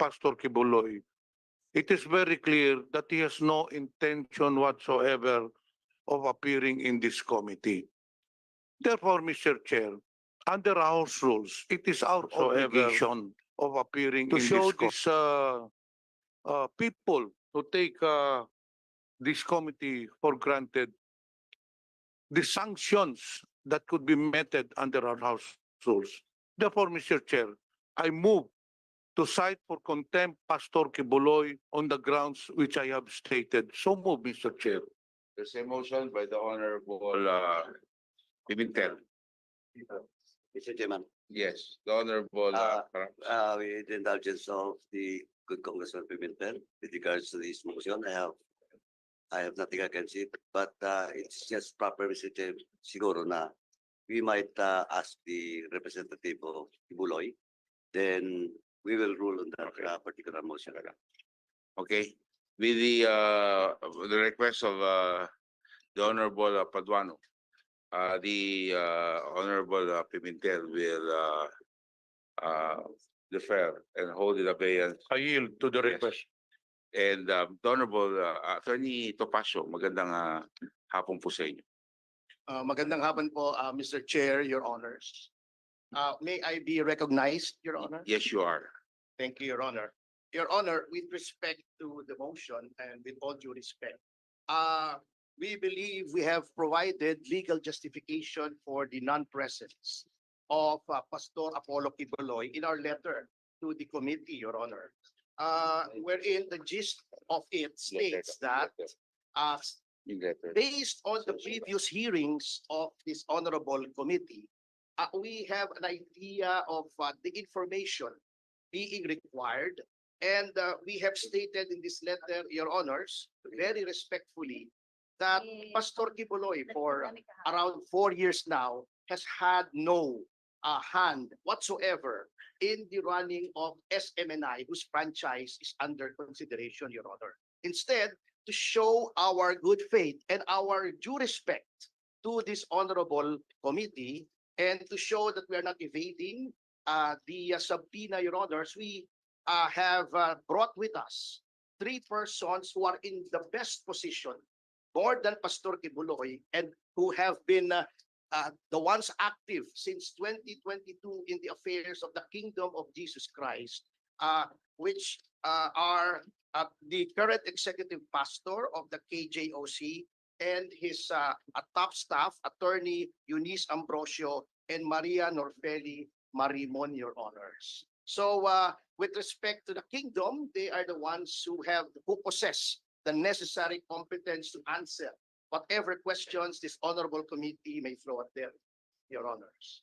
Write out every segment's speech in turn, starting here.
Pastor Quiboloy, it is very clear that he has no intention whatsoever of appearing in this committee. Therefore, Mr. Chair, under House rules, it is our obligation of appearing to show these people who take this committee for granted the sanctions that could be meted under our House rules. Therefore, Mr. Chair, I move to cite for contempt Pastor Quiboloy on the grounds which I have stated. So move, Mr. Chair. There's a motion by the Honorable Pimentel. Mr. Chairman, Yes, the Honorable with the indulgence of the good Congressman Pimentel, with regards to this motion, I have nothing against it, but it's just proper, Mr. Chair, siguro na we might ask the representative of Quiboloy, then we will rule on that particular motion. Okay, with the request of the Honorable Paduano, the Honorable Pimentel will defer and hold in abeyance. I yield to the Yes. request. And the Honorable Attorney Topacio, magandang hapon po sa inyo. Magandang hapon po, Mr. Chair, Your Honors. May I be recognized, Your Honor? Yes, you are. Thank you, Your Honor. Your Honor, with respect to the motion and with all due respect, we believe we have provided legal justification for the non-presence of Pastor Apollo Quiboloy in our letter to the committee, Your Honor, wherein the gist of it states that based on the previous hearings of this honorable committee, we have an idea of the information being required, and we have stated in this letter, Your Honors, very respectfully, that Pastor Quiboloy for around 4 years now has had no hand whatsoever in the running of SMNI, whose franchise is under consideration, Your Honor. Instead, to show our good faith and our due respect to this honorable committee, and to show that we are not evading the subpoena, Your Honors, we have brought with us 3 persons who are in the best position, more than Pastor Quiboloy, and who have been the ones active since 2022 in the affairs of the Kingdom of Jesus Christ, which are the current executive pastor of the KJOC and his top staff, Attorney Eunice Ambrosio and Maria Norfeli Marimon, Your Honors. So with respect to the kingdom, they are the ones who possess the necessary competence to answer whatever questions this honorable committee may throw at them, Your Honors.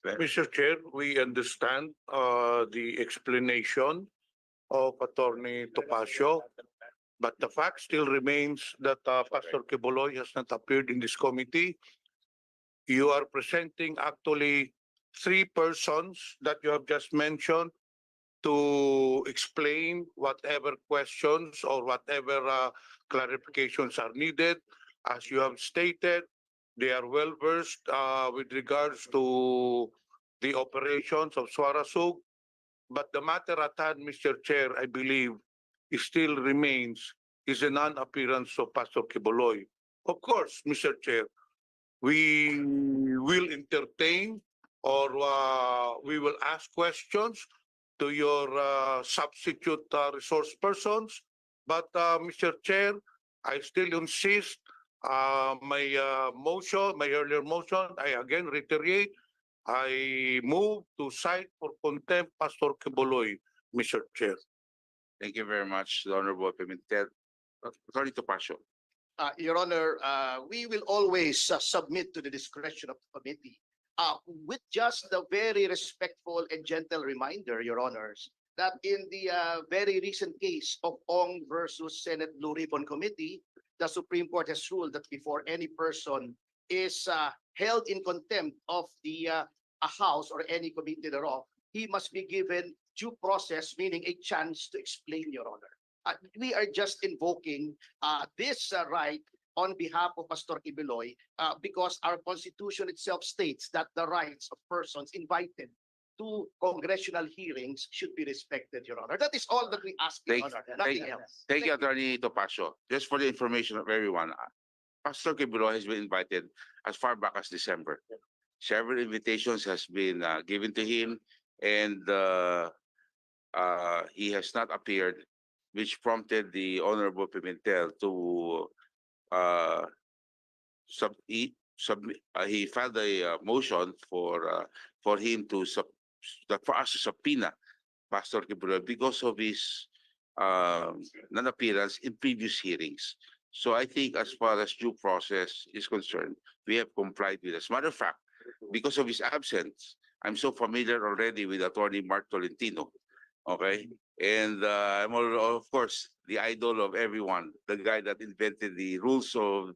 Mr. Chair, we understand the explanation of Attorney Topacio, but the fact still remains that Pastor Quiboloy has not appeared in this committee. You are presenting actually 3 persons that you have just mentioned to explain whatever questions or whatever clarifications are needed. As you have stated, they are well versed with regards to the operations of Swarasug. But the matter at hand, Mr. Chair, I believe, still remains is a non-appearance of Pastor Quiboloy. Of course, Mr. Chair, we will entertain or we will ask questions to your substitute resource persons. But Mr. Chair, I still insist my motion, my earlier motion, I again reiterate, I move to cite for contempt Pastor Quiboloy, Mr. Chair. Thank you very much, the Honorable Pimentel. Attorney Topacio. Your Honor, we will always submit to the discretion of the committee with just the very respectful and gentle reminder, Your Honors, that in the very recent case of Ong versus Senate Blue Ribbon Committee, the Supreme Court has ruled that before any person is held in contempt of the a house or any committee thereof, he must be given due process, meaning a chance to explain, Your Honor. We are just invoking this right on behalf of Pastor Quiboloy because our Constitution itself states that the rights of persons invited to congressional hearings should be respected, Your Honor. That is all that we ask, Your Thank- Honor. Nothing thank- else. Thank you, Attorney Topacio. Just for the information of everyone, Pastor Quiboloy has been invited as far back as December. Several invitations has been given to him, and he has not appeared, which prompted the Honorable Pimentel to he filed a motion for him to for us to subpoena Pastor Quiboloy because of his non-appearance in previous hearings. So I think as far as due process is concerned, we have complied with it. As a matter of fact, because of his absence, I'm so familiar already with Attorney Mark Tolentino. Okay, and I'm of course the idol of everyone, the guy that invented the rules of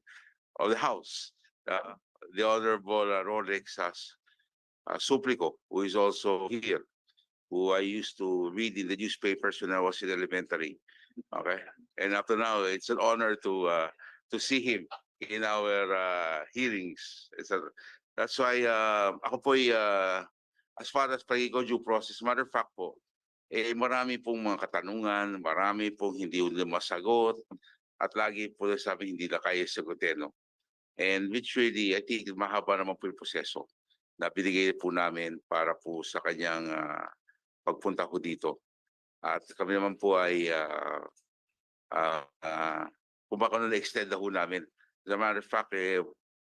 the House, the Honorable Rolex Suplico, who is also here, who I used to read in the newspapers when I was in elementary. Okay, and up to now, it's an honor to see him in our hearings. That's why ako po as far as pagiging due process, matter of fact po, marami pong mga katanungan, marami pong hindi masagot, at lagi po sabi hindi na kaya sagutin. No? And which really, I think, mahaba naman po yung proseso na binigay po namin para po sa kanyang pagpunta ko dito. At kami naman po ay kung baka na-extend na ho namin. As a matter of fact,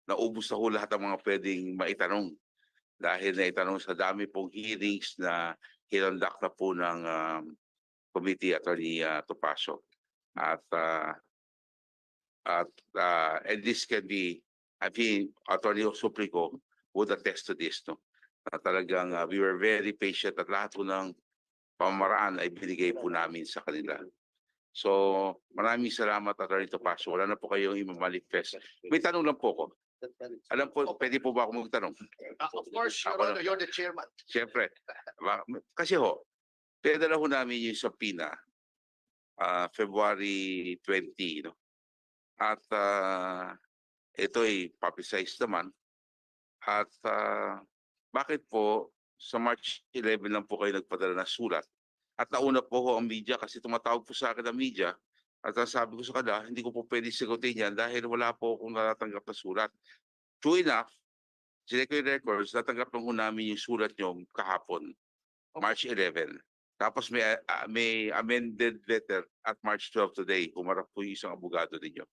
naubos na ho lahat ng mga pwedeng maitanong dahil naitanong sa dami pong hearings na hinandak na po ng committee, Attorney Topacio. And this can be, I think, Attorney Suplico would attest to this. No? Na talagang we were very patient at lahat po ng pamaraan ay binigay po namin sa kanila. So maraming salamat, Attorney Topacio. Wala na po kayong i-manifest. May tanong lang po ko. Alam po, pwede po ba ako magtanong? Of course, Your Ako Honor, you're the chairman. Siyempre. Kasi pinadala ho namin yung subpoena February 20. No? At ito ay publicized naman. At bakit po sa March 11 lang po kayo nagpadala ng sulat? At nauna po ho ang media kasi tumatawag po sa akin ang media. At sabi ko sa kanila, hindi ko po pwede sagutin yan dahil wala po akong natatanggap na sulat. True enough, sila ko yung records, natanggap lang ho namin yung sulat nyo kahapon, March 11. Tapos may amended letter at March 12 today. Humarap po yung isang abogado ninyo.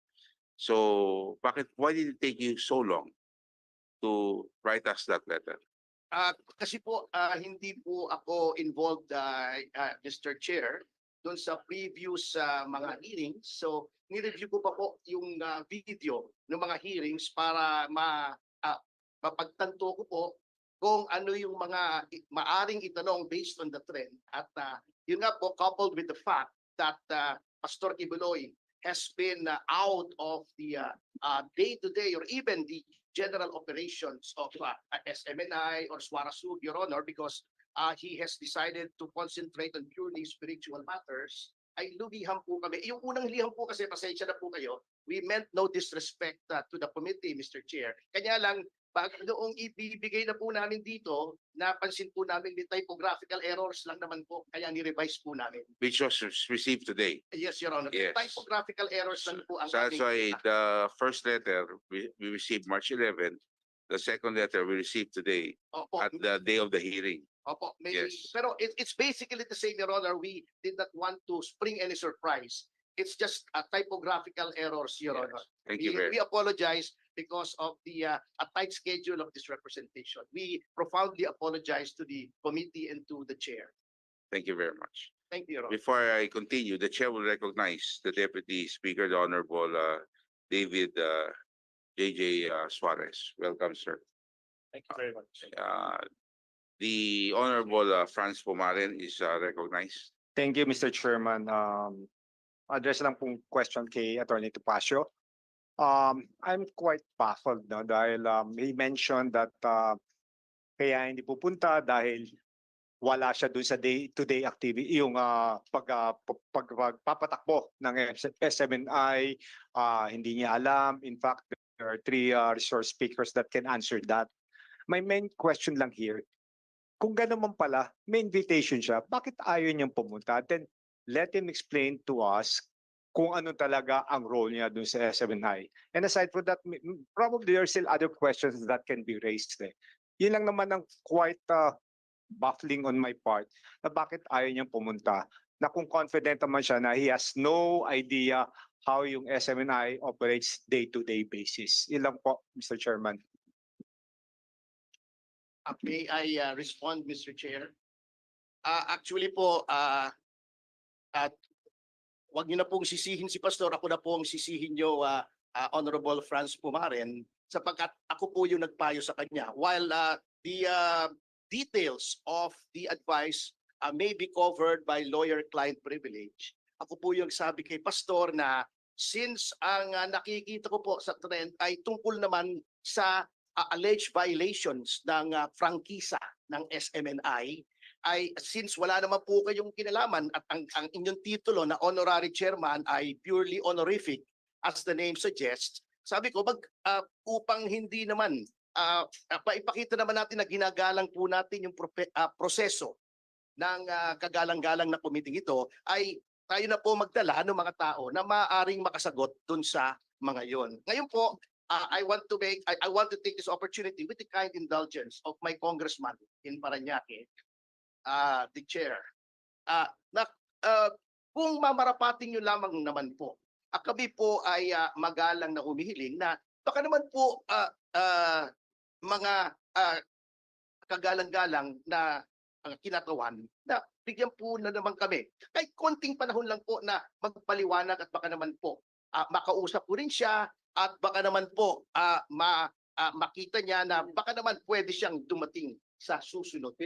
So, why did it take you so long to write us that letter? Kasi po, hindi po ako involved, Mr. Chair, doon sa previous mga hearings. So, ni-review ko pa po yung video ng mga hearings para mapagtanto ko po kung ano yung mga maaring itanong based on the trend. At yun nga po, coupled with the fact that Pastor Quiboloy has been out of the day-to-day or even the general operations of SMNI or Suarasug, Your Honor, because he has decided to concentrate on purely spiritual matters, ay lumiham po kami. Yung unang liham po kasi, pasensya na po kayo, we meant no disrespect to the committee, Mr. Chair. Kanya lang, noong ibibigay na po namin dito, napansin po namin may typographical errors lang naman po, kaya ni-revise po namin. Which was received today. Yes, Your Honor. Yes. Typographical errors lang po ang So that's why aming- the first letter we received March 11. The second letter we received today Opo, at the day of the hearing. opo, may, Yes. pero it's basically the same, Your Honor. We did not want to spring any surprise. It's just typographical errors, Your Yes. Honor. Thank you very We apologize because of the a tight schedule of this representation. We profoundly apologize to the committee and to the chair. Thank you very much. Thank you, Your Honor. Before I continue, the chair will recognize the Deputy Speaker, the Honorable David JJ Suarez. Welcome, sir. Thank you very much. The Honorable Franz Pumaren is recognized. Thank you, Mr. Chairman. Address lang pong question kay Attorney Topacio. I'm quite baffled no, dahil he mentioned that kaya hindi pupunta dahil wala siya dun sa day-to-day activity, yung pagpapatakbo ng SMNI, hindi niya alam. In fact, there are three resource speakers that can answer that. My main question lang here, kung gano'n man pala, may invitation siya, bakit ayaw niyang pumunta? Then let him explain to us kung ano talaga ang role niya dun sa SMNI. And aside from that, probably there are still other questions that can be raised. Yun lang naman ang quite baffling on my part na bakit ayaw niyang pumunta. Na kung confident naman siya na he has no idea how yung SMNI operates day-to-day basis. Yun lang po, Mr. Chairman. May I respond, Mr. Chair? Actually po, at wag niyo na pong sisihin si Pastor, ako na po ang sisihin niyo, Honorable Franz Pumaren, sapagkat ako po yung nagpayo sa kanya. While the details of the advice may be covered by lawyer-client privilege, ako po yung sabi kay Pastor na since ang nakikita ko po sa trend ay tungkol naman sa alleged violations ng prangkisa ng SMNI, ay since wala naman po kayong kinalaman at ang inyong titulo na honorary chairman ay purely honorific as the name suggests, sabi ko upang hindi naman paipakita naman natin na ginagalang po natin yung proseso ng kagalang-galang na committee ito, ay tayo na po magdala ng mga tao na maaaring makasagot dun sa mga yon. Ngayon po, I want to take this opportunity with the kind indulgence of my congressman in Parañaque, the chair. Kung mamarapating nyo lamang naman po, kami po ay magalang na humihiling na baka naman po mga kagalang-galang na kinatawan na bigyan po na naman kami. Kahit konting panahon lang po na magpaliwanag at baka naman po makausap ko rin siya at baka naman po makita niya na baka naman pwede siyang dumating sa susunod.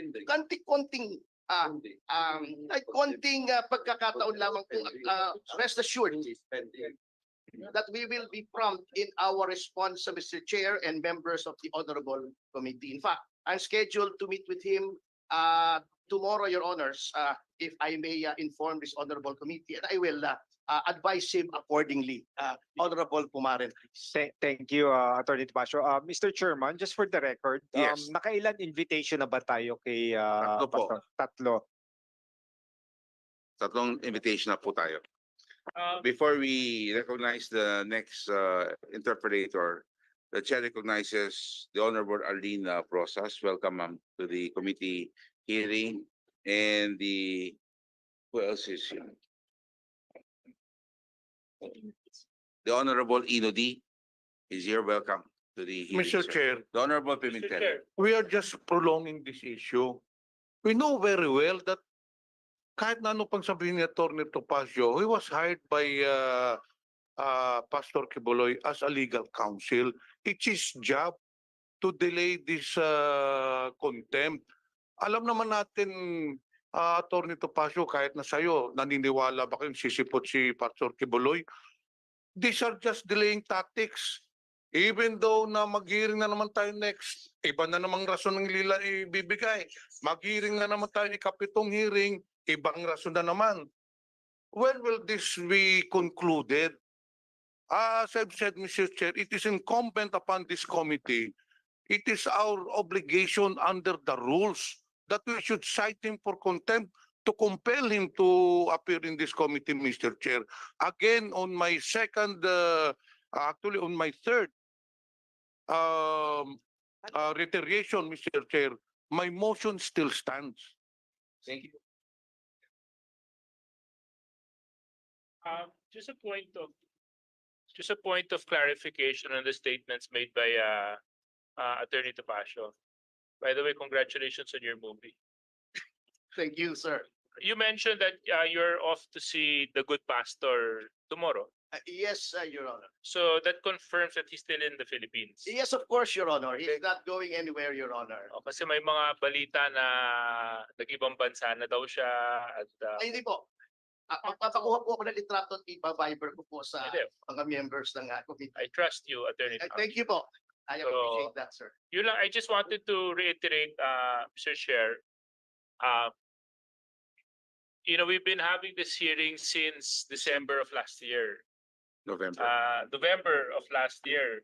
Konting pagkakataon lamang po, rest assured that we will be prompt in our response, Mr. Chair and members of the Honorable Committee. In fact, I'm scheduled to meet with him tomorrow, Your Honors, if I may inform this Honorable Committee, and I will advise him accordingly, Honorable Pumaren. Thank you, Attorney Topacio. Mr. Chairman, just for the record, Yes. nakailan invitation na ba tayo kay Tatlo po. Pastor? Tatlo. Tatlong invitation na po tayo. Before we recognize the next interpreter, the chair recognizes the Honorable Arlene Prosas. Welcome, ma'am, to the committee hearing. And who else is here? The Honorable Inodi is here. Welcome to the hearing, Mr. sir. Chair, The Honorable Pimentel. we are just prolonging this issue. We know very well that kahit na ano pang sabihin ni Atty. Topacio, he was hired by Pastor Quiboloy as a legal counsel. It's his job to delay this contempt. Alam naman natin, Atty. Topacio, kahit na sa'yo, naniniwala ba kayong sisipot si Pastor Quiboloy? These are just delaying tactics. Even though na mag-hearing na naman tayo next, iba na namang rason ng lila ibibigay. Mag-hearing na naman tayo ikapitong hearing, ibang rason na naman. When will this be concluded? As I've said, Mr. Chair, it is incumbent upon this committee. It is our obligation under the rules that we should cite him for contempt to compel him to appear in this committee, Mr. Chair. Again, on my on my third reiteration, Mr. Chair, my motion still stands. Thank you. Just a point of clarification on the statements made by Attorney Topacio. By the way, congratulations on your movie. Thank you, sir. You mentioned that you're off to see The Good Pastor tomorrow. Yes, Your Honor. So that confirms that he's still in the Philippines. Yes, of course, Your Honor. He's not going anywhere, Your Honor. O, kasi may mga balita na nag-ibang bansa na daw siya at Ay, hindi po. Magpapakuha po ako ng litrato at ipa-viber ko po sa Hindi. mga members ng committee. I trust you, Attorney Topacio. Thank you po. I So, appreciate that, sir. Yun lang, I just wanted to reiterate, Mr. Chair, we've been having this hearing since December of last year. November of last year.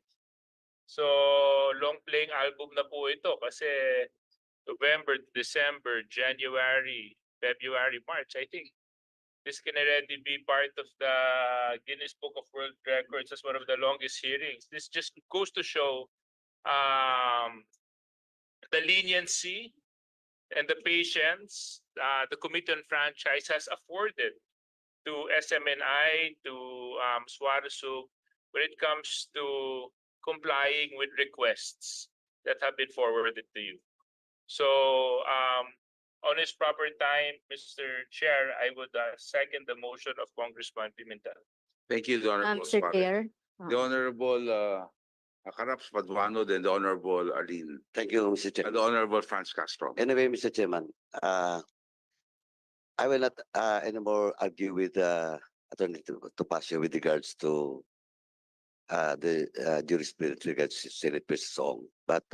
So, long playing album na po ito kasi November, December, January, February, March. I think this can already be part of the Guinness Book of World Records as one of the longest hearings. This just goes to show the leniency and the patience the Committee on Franchise has afforded to SMNI, to Suarezug, when it comes to complying with requests that have been forwarded to you. So on his proper time, Mr. Chair, I would second the motion of Congressman Pimentel. Thank you, the Honorable Mr. Suarez. Chair. The Honorable Karaps Paduano, then the Honorable Arlene, Thank you, Mr. and Chairman. the Honorable Franz Castro. Anyway, Mr. Chairman, I will not anymore argue with Attorney Topacio with regards to the jurisprudence regards to Senate versus Song. But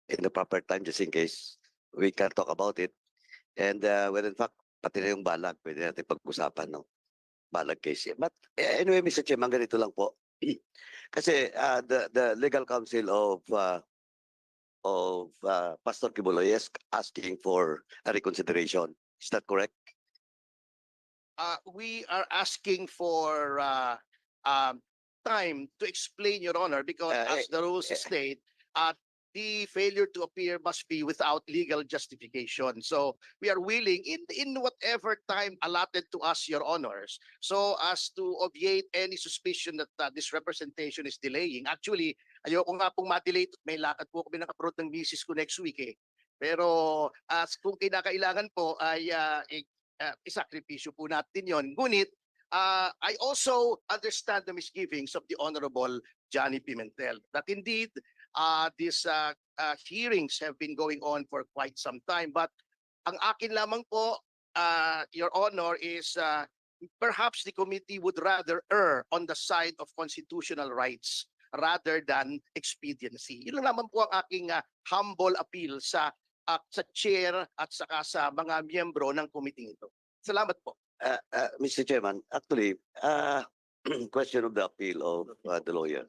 in the proper time, just in case we can talk about it. And well, in fact, pati na yung balag, pwede natin pag-usapan, no? Balag case. But anyway, Mr. Chairman, ganito lang po. Kasi the legal counsel of Pastor Quiboloy is asking for a reconsideration. Is that correct? We are asking for time to explain, Your Honor, because as the rules state, the failure to appear must be without legal justification. So we are willing in whatever time allotted to us, Your Honors, so as to obviate any suspicion that this representation is delaying. Actually, ayoko nga pong ma-delay. May lakad po kami nakaprot ng misis ko next week eh. Pero as kung kinakailangan po ay isakripisyo po natin yon. Ngunit I also understand the misgivings of the Honorable Johnny Pimentel that indeed these hearings have been going on for quite some time. But ang akin lamang po, Your Honor, is perhaps the committee would rather err on the side of constitutional rights rather than expediency. Yun lang naman po ang aking humble appeal sa chair at saka sa mga miyembro ng committee ito. Salamat po. Mr. Chairman, actually, question of the appeal of the lawyer.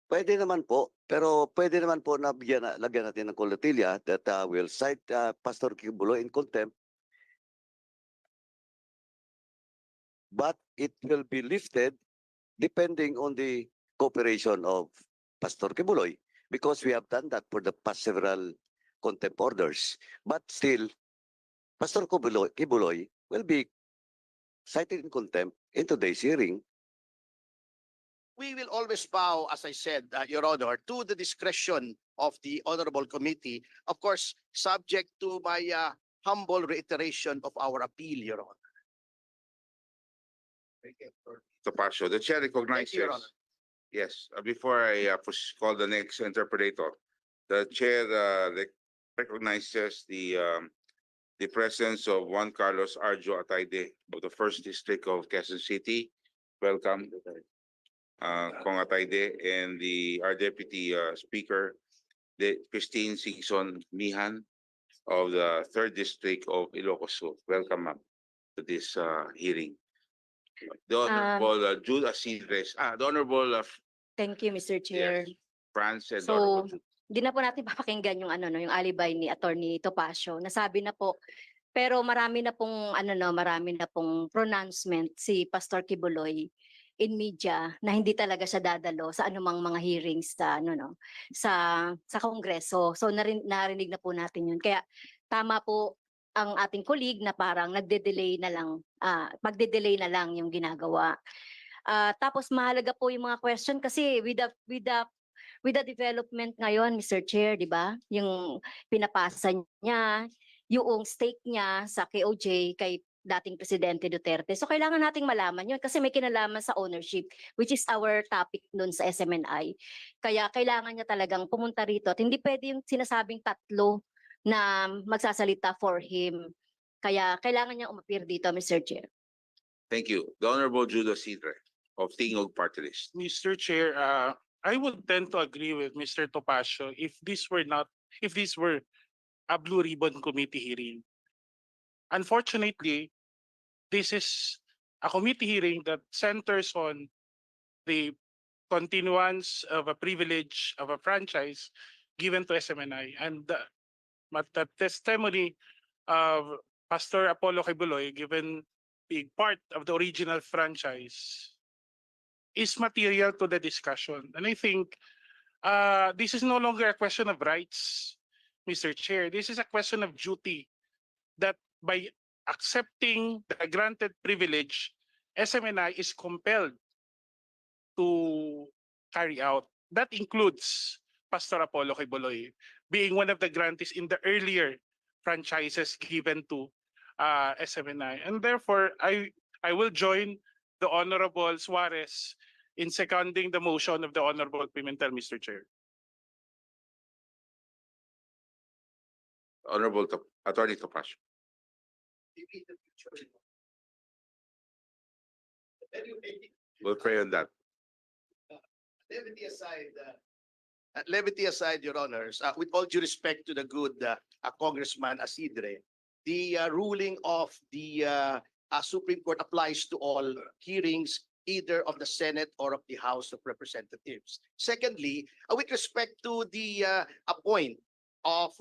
Pwede naman po, pero pwede naman po na lagyan natin ng colatilia that will cite Pastor Quiboloy in contempt. But it will be lifted depending on the cooperation of Pastor Quiboloy, because we have done that for the past several contempt orders. But still, Pastor Quiboloy will be cited in contempt in today's hearing. We will always bow, as I said, Your Honor, to the discretion of the Honorable Committee, of course, subject to my humble reiteration of our appeal, Your Honor. Topacio, the chair recognizes. Your Honor. Yes, before I call the next interpreter, the chair recognizes the presence of Juan Carlos Arjo Ataide of the First District of Quezon City. Welcome, Kong Ataide, and our Deputy Speaker, Christine Sigson Mihan of the Third District of Ilocos Sur. Welcome, ma'am, to this hearing. The Honorable Jude Asidres, the Honorable Thank you, Mr. Chair. France and So, Honorable Jude. Di na po natin papakinggan yung yung alibay ni Attorney Topacio. Nasabi na po, pero marami na pong pronouncement si Pastor Quiboloy in media na hindi talaga siya dadalo sa anumang mga hearings sa Kongreso. So narinig na po natin yun. Kaya tama po ang ating colleague na parang magde-delay na lang yung ginagawa. Tapos mahalaga po yung mga question kasi with the development ngayon, Mr. Chair, di ba? Yung pinapasa niya, yung stake niya sa KOJ kay dating Presidente Duterte. So kailangan nating malaman yun kasi may kinalaman sa ownership, which is our topic nun sa SMNI. Kaya kailangan niya talagang pumunta rito at hindi pwede yung sinasabing tatlo na magsasalita for him. Kaya kailangan niya umapir dito, Mr. Chair. Thank you. The Honorable Jude Asidre of Tingog Party List. Mr. Chair, I would tend to agree with Mr. Topacio if this were a Blue Ribbon Committee hearing. Unfortunately, this is a committee hearing that centers on the continuance of a privilege of a franchise given to SMNI. And but the testimony of Pastor Apollo Quiboloy, given being part of the original franchise, is material to the discussion. And I think this is no longer a question of rights, Mr. Chair. This is a question of duty, that by accepting the granted privilege, SMNI is compelled to carry out. That includes Pastor Apollo Quiboloy being one of the grantees in the earlier franchises given to SMNI. And therefore, I will join the Honorable Suarez in seconding the motion of the Honorable Pimentel, Mr. Chair. Honorable Attorney Topacio. We'll pray on that. Levity aside, Your Honors, with all due respect to the good Congressman Asidre, the ruling of the Supreme Court applies to all hearings, either of the Senate or of the House of Representatives. Secondly, with respect to the point of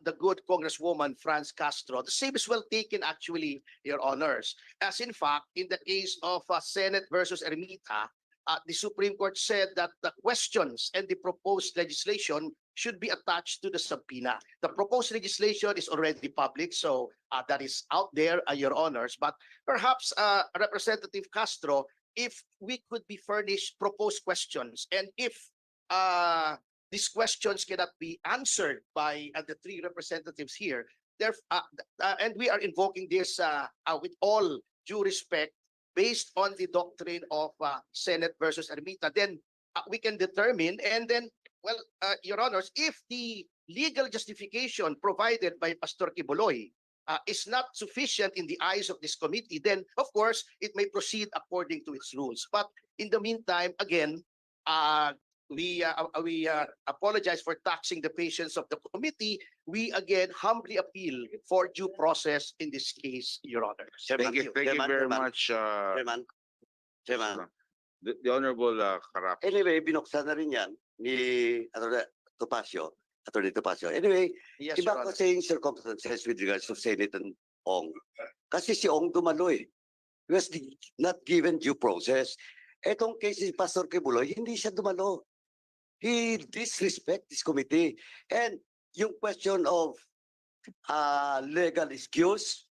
the good Congresswoman Franz Castro, the same is well taken actually, Your Honors. As in fact, in the case of Senate versus Ermita, the Supreme Court said that the questions and the proposed legislation should be attached to the subpoena. The proposed legislation is already public, so that is out there, Your Honors. But perhaps, Representative Castro, if we could be furnished proposed questions, and if these questions cannot be answered by the three representatives here, and we are invoking this with all due respect, based on the doctrine of Senate versus Ermita, then we can determine, and then, well, Your Honors, if the legal justification provided by Pastor Quiboloy is not sufficient in the eyes of this committee, then of course it may proceed according to its rules. But in the meantime, again, we apologize for taxing the patience of the committee. We again humbly appeal for due process in this case, Your Honor. Thank you very much, Chairman. the Honorable Carap. Anyway, binuksan na rin yan ni Attorney Topacio. Anyway, Yes, iba Your Honor. kasing circumstances with regards to Senate and Ong. Kasi si Ong dumalo eh. He was not given due process. Etong case ni Pastor Quiboloy, hindi siya dumalo. He disrespect this committee. And yung question of legal excuse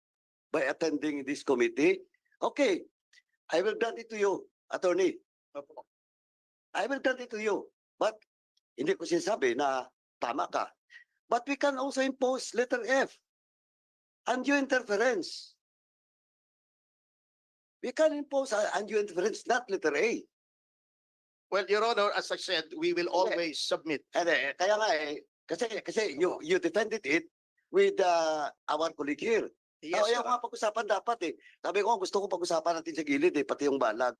by attending this committee, okay, I will grant it to you, Attorney. I will grant it to you. But hindi ko sinasabi na tama ka. But we can also impose letter F, undue interference. We can impose undue interference, not letter A. Well, Your Honor, as I said, we will always submit. And kaya nga kasi you defended it with our colleague here. Yes, Ayaw Your nga pag-usapan dapat eh. Sabi ko, gusto ko pag-usapan natin sa gilid eh, pati yung balag.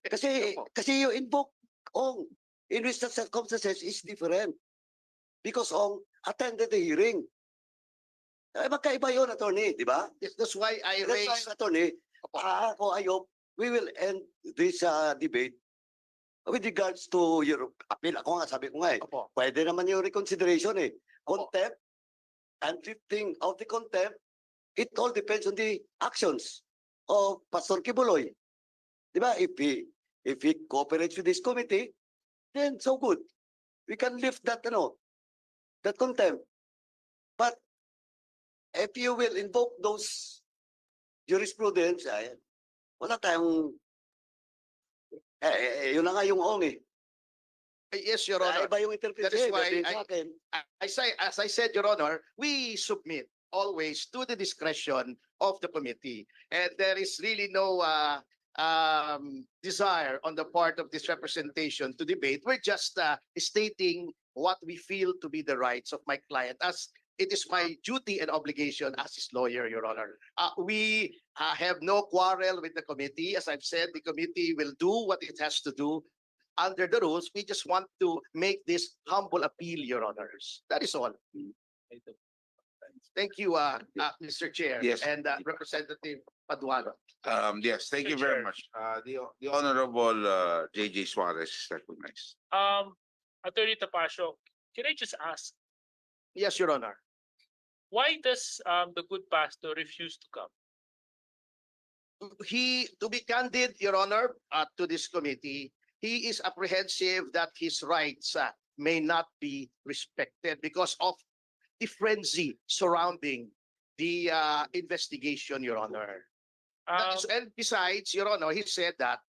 kasi you invoke Ong, in which the circumstances is different. Because Ong attended the hearing. Magkaiba yun, Attorney, di ba? That's why I That's why, raised. Attorney, ako ayop, we will end this debate with regards to your appeal. Ako nga, sabi ko nga eh, Opo. pwede naman yung reconsideration eh. Contempt and lifting of the contempt, it all depends on the actions of Pastor Quiboloy. Di ba? If he cooperates with this committee, then so good. We can lift that, that contempt. But if you will invoke those jurisprudence, wala tayong, yun na nga yung Ong eh. Yes, Your Honor. Iba yung interpretation. why sa akin. As I said, Your Honor, we submit always to the discretion of the committee. And there is really no desire on the part of this representation to debate. We're just stating what we feel to be the rights of my client, as it is my duty and obligation as his lawyer, Your Honor. We have no quarrel with the committee. As I've said, the committee will do what it has to do under the rules. We just want to make this humble appeal, Your Honors. That is all. Thank you, Mr. Chair. Yes. And Representative Paduano. Yes, thank you Mr. very Chair. much. The Honorable JJ Suarez is recognized. Attorney Topacio, can I just ask, Yes, Your Honor. Why does the good pastor refuse to come? To be candid, Your Honor, to this committee, he is apprehensive that his rights may not be respected because of the frenzy surrounding the investigation, Your Honor. And besides, Your Honor, he said that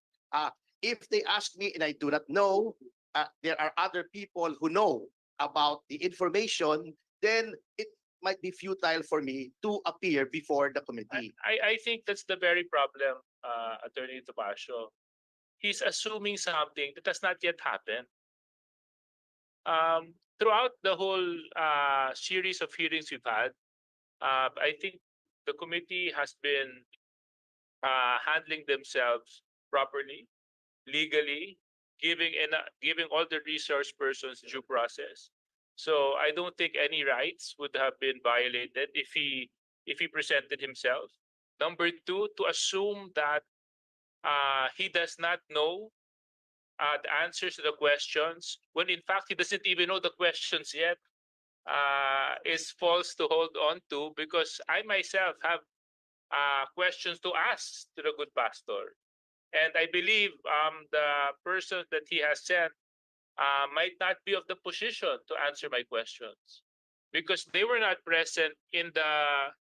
if they ask me and I do not know, there are other people who know about the information, then it might be futile for me to appear before the committee. I think that's the very problem, Attorney Topacio. He's assuming something that has not yet happened. Throughout the whole series of hearings we've had, I think the committee has been handling themselves properly, legally, giving all the resource persons due process. So I don't think any rights would have been violated if he presented himself. Number two, to assume that he does not know the answers to the questions when in fact he doesn't even know the questions yet is false to hold on to, because I myself have questions to ask to the good pastor. And I believe the person that he has sent might not be of the position to answer my questions because they were not present in the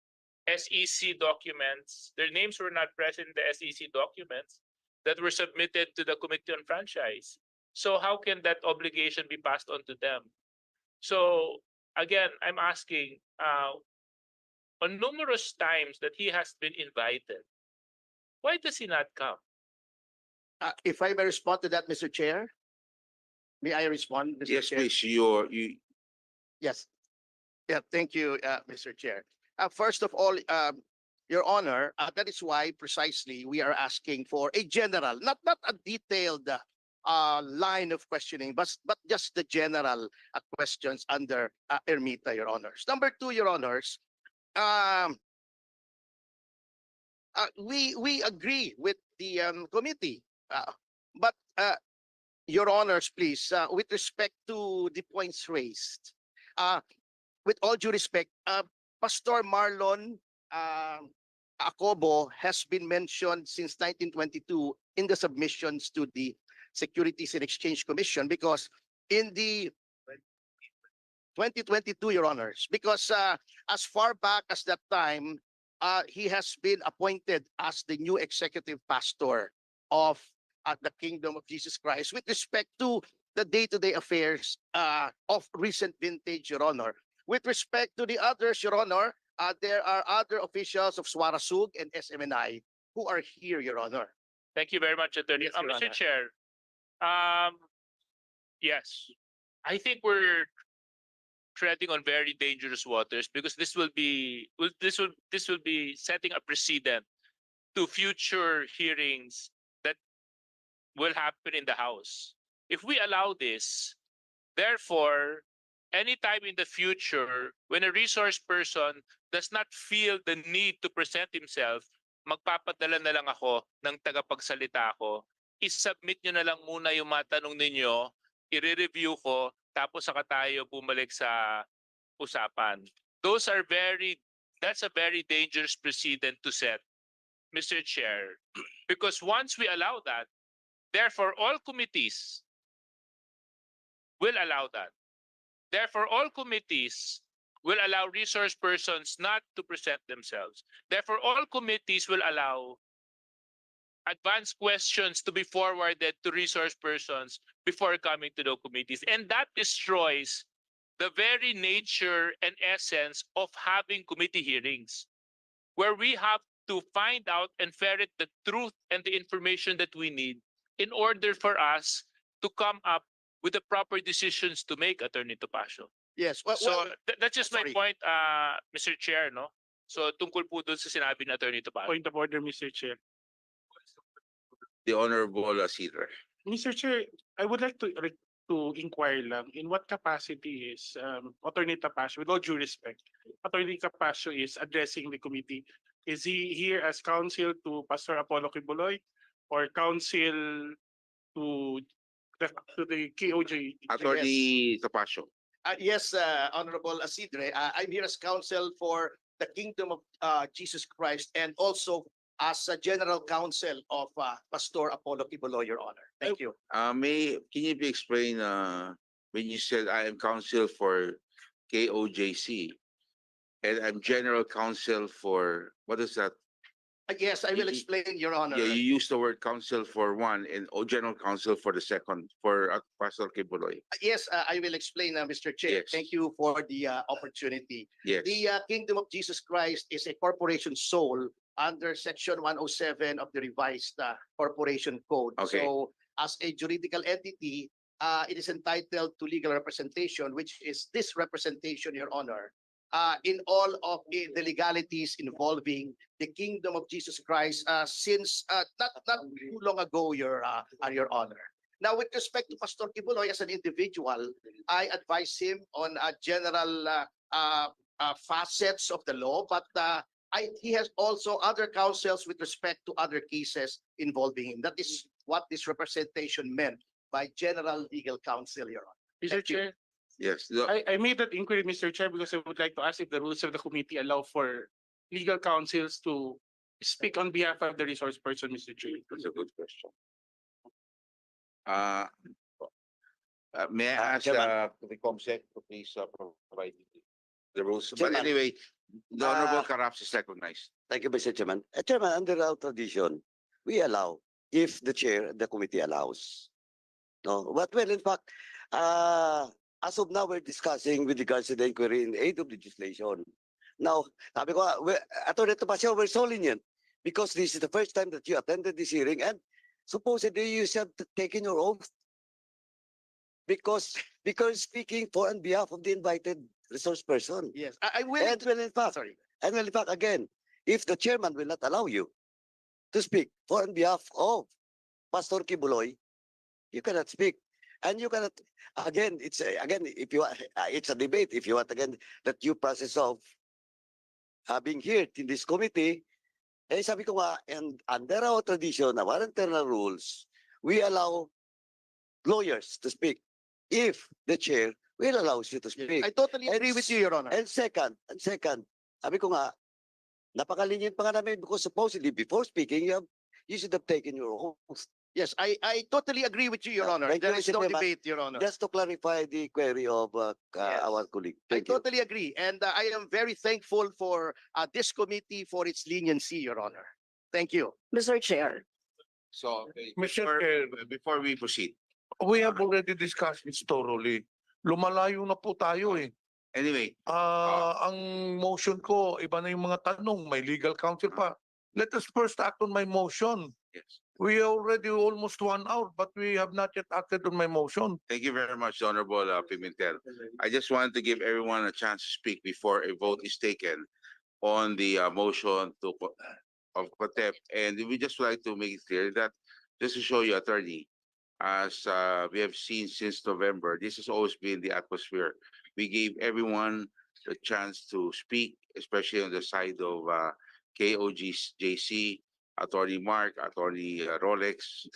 SEC documents. Their names were not present in the SEC documents that were submitted to the Committee on Franchise. So how can that obligation be passed on to them? So again, I'm asking, on numerous times that he has been invited, why does he not come? If I may respond to that, Mr. Chair? May I respond, Mr. Yes, Chair? please, you, Yes. Yeah, thank you, Mr. Chair. First of all, Your Honor, that is why precisely we are asking for a general, not a detailed line of questioning, but just the general questions under Ermita, Your Honors. Number two, Your Honors, we agree with the committee, but Your Honors, please, with respect to the points raised, with all due respect, Pastor Marlon Acobo has been mentioned since 1922 in the submissions to the Securities and Exchange Commission because in the 2022, Your Honors, because as far back as that time, he has been appointed as the new executive pastor of the Kingdom of Jesus Christ with respect to the day-to-day affairs of recent vintage, Your Honor. With respect to the others, Your Honor, there are other officials of Suarasug and SMNI who are here, Your Honor. Thank you very much, Attorney. Yes, Your Mr. Honor. Chair, yes, I think we're treading on very dangerous waters because this will be setting a precedent to future hearings that will happen in the House. If we allow this, therefore, anytime in the future, when a resource person does not feel the need to present himself, magpapadala na lang ako ng tagapagsalita ko. I-submit nyo na lang muna yung mga tanong ninyo, i-review ko, tapos saka tayo bumalik sa usapan. That's a very dangerous precedent to set, Mr. Chair. Because once we allow that, therefore all committees will allow that. Therefore, all committees will allow resource persons not to present themselves. Therefore, all committees will allow advanced questions to be forwarded to resource persons before coming to the committees. And that destroys the very nature and essence of having committee hearings, where we have to find out and ferret the truth and the information that we need in order for us to come up with the proper decisions to make, Attorney Topacio. Yes. So that's just sorry. my point, Mr. Chair, no? So tungkol po doon sa sinabi ni Attorney Topacio. Point of order, Mr. Chair. the Honorable Cedar. Mr. Chair, I would like to inquire lang in what capacity is Attorney Topacio, with all due respect, Attorney Topacio is addressing the committee. Is he here as counsel to Pastor Apollo Quiboloy or counsel to the KOJ? Attorney Topacio. Yes, Honorable Asidre, I'm here as counsel for the Kingdom of Jesus Christ and also as a general counsel of Pastor Apollo Quiboloy, Your Honor. Thank you. Can you explain, when you said I am counsel for KOJC and I'm general counsel for, what is that? Yes, I will Y- explain, Your Honor. Yeah, you use the word counsel for one and general counsel for the second, for Pastor Quiboloy. Yes, I will explain, Mr. Chair. Yes. Thank you for the opportunity. Yes. The Kingdom of Jesus Christ is a corporation sole under Section 107 of the revised Corporation Code. Okay. So as a juridical entity, it is entitled to legal representation, which is this representation, Your Honor, in all of the legalities involving the Kingdom of Jesus Christ since not too long ago, Your Honor. Now, with respect to Pastor Quiboloy as an individual, I advise him on general facets of the law, but he has also other counsels with respect to other cases involving him. That is what this representation meant by general legal counsel, Your Honor. Mr. Thank you. Chair, Yes. I made that inquiry, Mr. Chair, because I would like to ask if the rules of the committee allow for legal counsels to speak on behalf of the resource person, Mr. Chair. That's a good question. May I ask Chairman. the COMSEC to please provide the rules? But Chairman. anyway, the Honorable Uh, Karaps is recognized. Thank you, Mr. Chairman. Chairman, under our tradition, we allow if the chair, the committee allows. No, but well, in fact, as of now, we're discussing with regards to the inquiry in aid of legislation. Now, sabi ko, Atty. Topacio, we're so lenient because this is the first time that you attended this hearing and supposedly you have taken your oath because speaking for on behalf of the invited resource person. Yes, I will. And well, in fact, Sorry. and well, in fact, again, if the chairman will not allow you to speak for on behalf of Pastor Quiboloy, you cannot speak. And you cannot, again, again, if you it's a debate, if you want, again, that due process of being here in this committee, sabi ko nga, and under our tradition, our internal rules, we allow lawyers to speak if the chair will allow you to speak. I totally agree And with you, Your Honor. And second, sabi ko nga, napakalinyin pa nga namin because supposedly before speaking, you should have taken your oath. Yes, I totally agree with you, Your Honor. Thank you, There is Mr. no Chairman. debate, Your Honor. Just to clarify the query of our colleague. I Thank you. totally agree. And I am very thankful for this committee for its leniency, Your Honor. Thank you. Mr. Chair. So, Mr. Chair, before we proceed, we have already discussed this thoroughly. Lumalayo na po tayo eh. anyway, Ang motion ko, iba na yung mga tanong, may legal counsel pa. Let us first act on my motion. yes. We are already almost 1 hour, but we have not yet acted on my motion. Thank you very much, Honorable Pimentel. I just wanted to give everyone a chance to speak before a vote is taken on the motion of contempt. And we just like to make it clear that, just to show you, attorney, as we have seen since November, this has always been the atmosphere. We gave everyone the chance to speak, especially on the side of KOJC, Attorney Mark, Attorney Rolex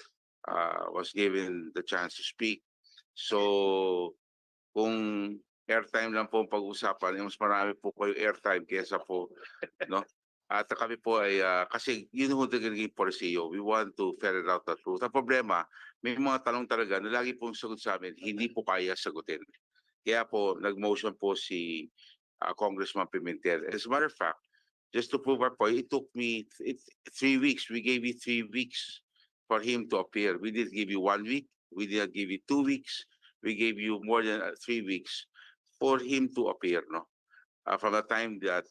was given the chance to speak. So kung airtime lang po ang pag-usapan, mas marami po kayo airtime kaysa po, no? At kami po ay, kasi yun ho naging policy, we want to ferret out the truth. Ang problema, may mga tanong talaga na lagi pong sagot sa amin, hindi po kaya sagutin. Kaya po, nag-motion po si Congressman Pimentel. As a matter of fact, just to prove our point, it took me 3 weeks. We gave you 3 weeks for him to appear. We didn't give you 1 week. We didn't give you 2 weeks. We gave you more than 3 weeks for him to appear, no? From the time that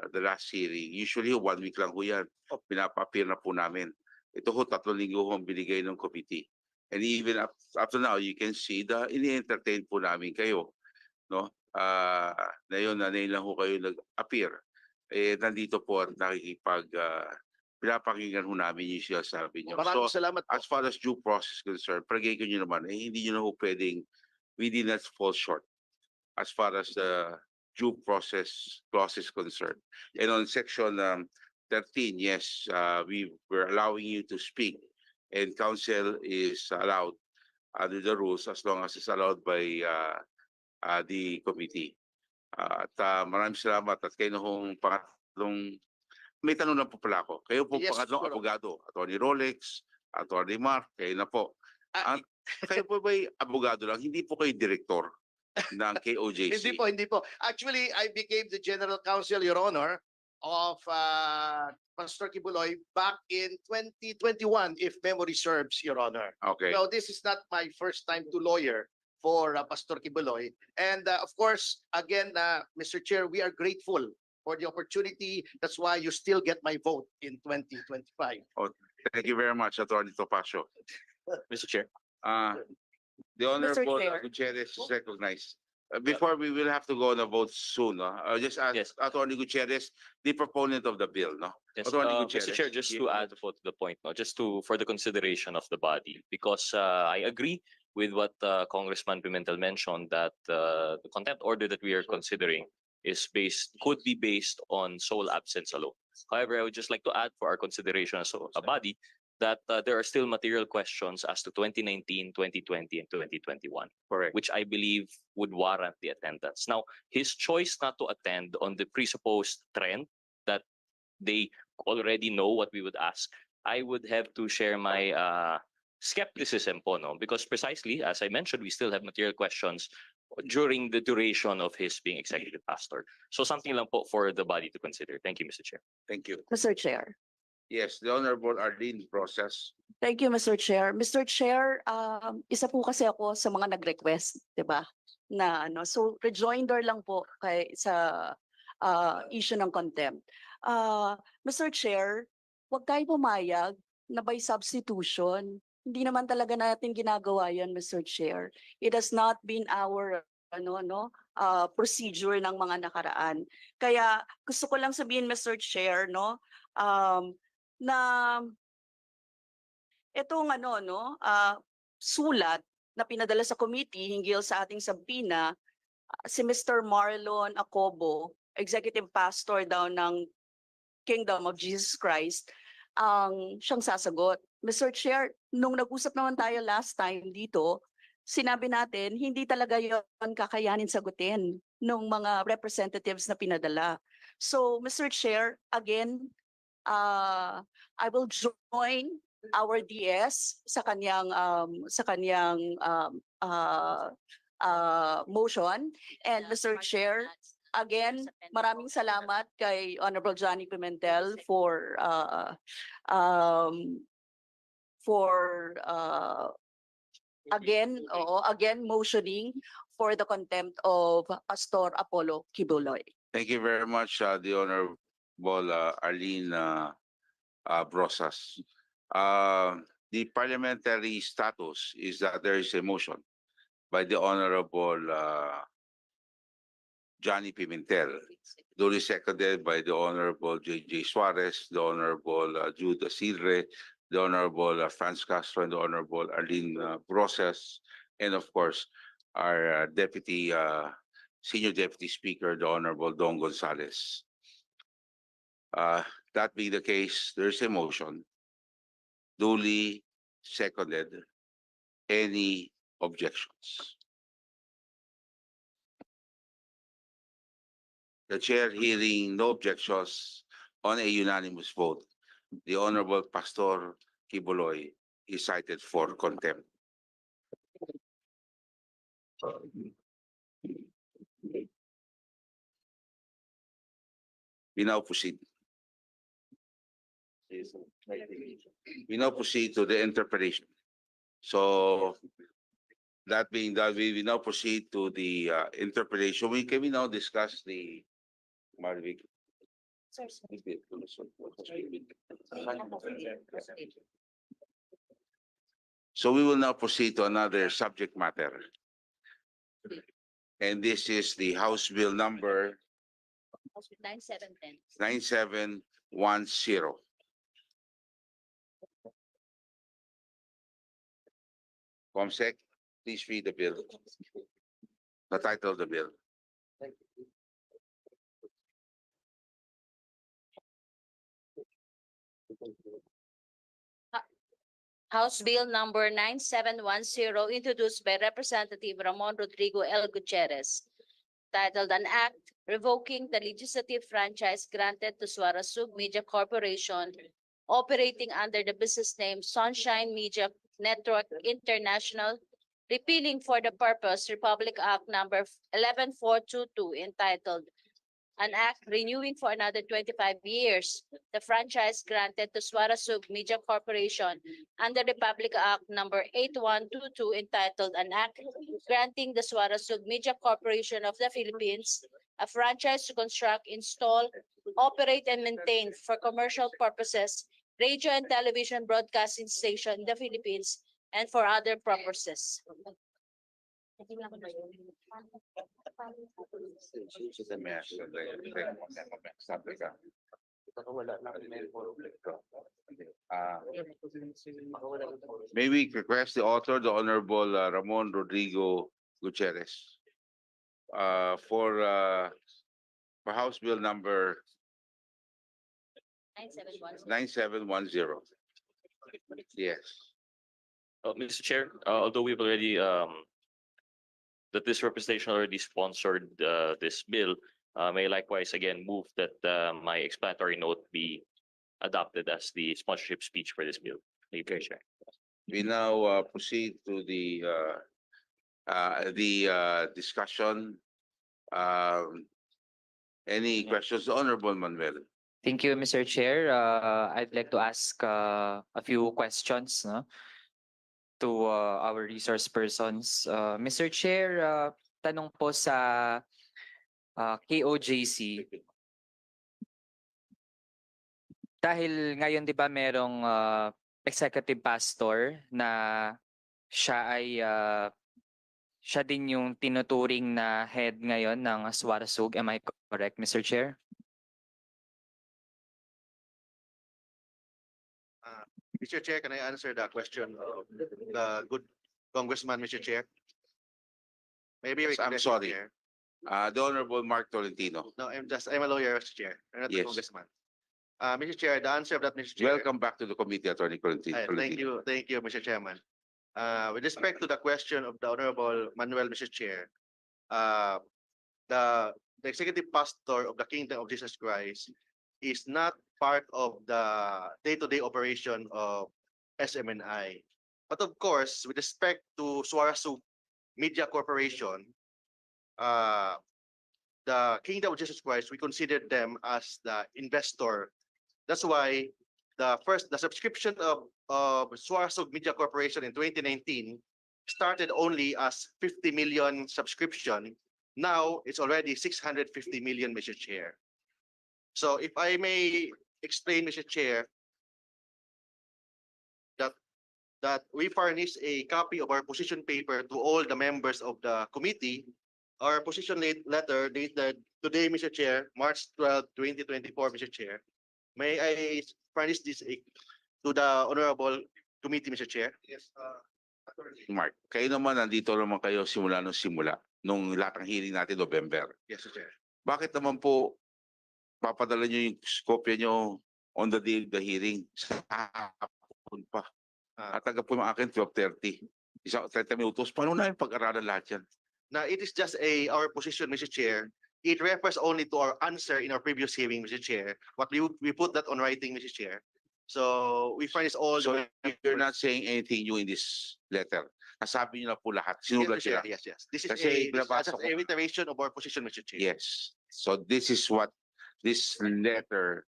the last hearing, usually 1 week lang ho yan, pinapa-appear na po namin. Ito ho, 3 linggo ho ang binigay ng committee. And even up to now, you can see ini-entertain po namin kayo, no? Na yun, na lang ho kayo nag-appear. Nandito po at pinapakinggan ho namin yung sinasabi nyo. Maraming So, salamat po. as far as due process concerned, palagay ko nyo naman, hindi nyo na ho pwedeng, we did not fall short as far as the due process clause is concerned. And on section 13, yes, we were allowing you to speak, and counsel is allowed under the rules as long as it's allowed by the committee. At maraming salamat at kayo na hong pangatlong, may tanong lang po pala ako. Kayo po Yes, pangatlong Your Honor. abogado, Attorney Rolex, Attorney Mark, kayo na po. Ah, Kayo po ba'y abogado lang? Hindi po kayo direktor ng KOJC? Hindi po, hindi po. Actually, I became the General Counsel, Your Honor, of Pastor Quiboloy back in 2021, if memory serves, Your Honor. Okay. So this is not my first time to lawyer for Pastor Quiboloy. And of course, again, Mr. Chair, we are grateful for the opportunity. That's why you still get my vote in 2025. Thank you very much, Attorney Topacio. Mr. Chair. The Honorable Chair. Gutierrez is recognized. Before we will have to go on a vote soon, no? I'll just ask Yes. Attorney Gutierrez, the proponent of the bill, no? Yes, Attorney Mr. Gutierrez, Chair, just to add to the point, no, just to for the consideration of the body, because I agree with what Congressman Pimentel mentioned that the contempt order that we are considering could be based on sole absence alone. However, I would just like to add for our consideration as a body that there are still material questions as to 2019, 2020, and 2021. Correct. Which I believe would warrant the attendance. Now, his choice not to attend on the presupposed trend that they already know what we would ask, I would have to share my skepticism po, no? Because precisely, as I mentioned, we still have material questions during the duration of his being executive pastor. So something lang po for the body to consider. Thank you, Mr. Chair. Thank you. Mr. Chair. Yes, the Honorable Arlene Process. Thank you, Mr. Chair. Mr. Chair, isa po kasi ako sa mga nag-request, 'di ba? Na ano, so rejoinder lang po kay sa issue ng contempt. Mr. Chair, huwag tayo pumayag na by substitution. Hindi naman talaga natin ginagawa 'yan, Mr. Chair. It has not been our procedure ng mga nakaraan. Kaya gusto ko lang sabihin, Mr. Chair, no, na itong sulat na pinadala sa committee hinggil sa ating sabina, si Mr. Marlon Acobo, executive pastor daw ng Kingdom of Jesus Christ, ang siyang sasagot. Mr. Chair, nung nag-usap naman tayo last time dito, sinabi natin hindi talaga yon kakayanin sagutin ng mga representatives na pinadala. So, Mr. Chair, again, I will join our DS sa kanyang motion. And Mr. Chair, again, maraming salamat kay Honorable Johnny Pimentel for again motioning for the contempt of Pastor Apollo Quiboloy. Thank you very much, the Honorable Arlene Brosas. The parliamentary status is that there is a motion by the Honorable Johnny Pimentel, duly seconded by the Honorable J.J. Suarez, the Honorable Jude Asilre, the Honorable Franz Castro, and the Honorable Arlene Brosas, and of course, our Senior Deputy Speaker, the Honorable Don Gonzales. That being the case, there's a motion duly seconded. Any objections? The chair hearing no objections on a unanimous vote, the Honorable Pastor Quiboloy is cited for contempt. We now proceed. We now proceed to the interpretation. So that being done, we now proceed to the interpretation. Can we now discuss the Marvick? So we will now proceed to another subject matter. And this is the House Bill number 9710. Comsec, please read the bill. The title of the bill. House Bill number 9710 introduced by Representative Ramon Rodrigo L. Gutierrez, titled An Act Revoking the Legislative Franchise Granted to Suarasug Media Corporation operating under the business name Sunshine Media Network International, repealing for the purpose Republic Act number 11422 entitled An Act Renewing for Another 25 Years the franchise granted to Suarasug Media Corporation under Republic Act number 8122 entitled An Act Granting the Suarasug Media Corporation of the Philippines a franchise to construct, install, operate, and maintain for commercial purposes radio and television broadcasting station in the Philippines and for other purposes. May we request the author, the Honorable Ramon Rodrigo Gutierrez, for House Bill number 9710. Yes. Mr. Chair, although we've already that this representation already sponsored this bill, may likewise again move that my explanatory note be adopted as the sponsorship speech for this bill. Thank you, Chair. We now proceed to the discussion. Any questions, Honorable Manuel? Thank you, Mr. Chair. I'd like to ask a few questions, no, to our resource persons. Mr. Chair, tanong po sa KOJC. Dahil ngayon 'di ba merong executive pastor na siya ay siya din yung tinuturing na head ngayon ng Suarasug. Am I correct, Mr. Chair? Mr. Chair, can I answer the question of the good Congressman, Mr. Chair? Maybe Yes, I'm Mr. sorry. Chair. The Honorable Mark Tolentino. No, I'm a lawyer, Mr. Chair. I'm not a Yes. congressman. Mr. Chair, the answer of that, Mr. Chair. Welcome back to the committee, Attorney Tolentino. Thank you, Mr. Chairman. With respect to the question of the Honorable Manuel, Mr. Chair, the executive pastor of the Kingdom of Jesus Christ is not part of the day-to-day operation of SMNI. But of course, with respect to Suarasug Media Corporation, the Kingdom of Jesus Christ, we consider them as the investor. That's why the subscription of Suarasug Media Corporation in 2019 started only as 50 million subscription. Now it's already 650 million, Mr. Chair. So if I may explain, Mr. Chair, that we furnish a copy of our position paper to all the members of the committee. Our position letter dated today, Mr. Chair, March 12, 2024, Mr. Chair. May I furnish this to the honorable committee, Mr. Chair? Yes. Mark, kayo naman nandito naman kayo simula nung lahat ng hearing natin November. Yes, Mr. Chair. Bakit naman po papadala nyo yung kopya nyo on the day of the hearing? Sa hapon pa. At taga po yung akin 12:30. Isang 30 minutos. Paano namin pag-aralan lahat yan? Now, it is just our position, Mr. Chair. It refers only to our answer in our previous hearing, Mr. Chair. What we put that on writing, Mr. Chair. So we furnish all. So you're not saying anything new in this letter. Nasabi nyo na po lahat. Sinulat Yes, Mr. nila. Chair. Yes. This is Kasi binabasa just ko. a reiteration of our position, Mr. Chair. Yes. So this is what this letter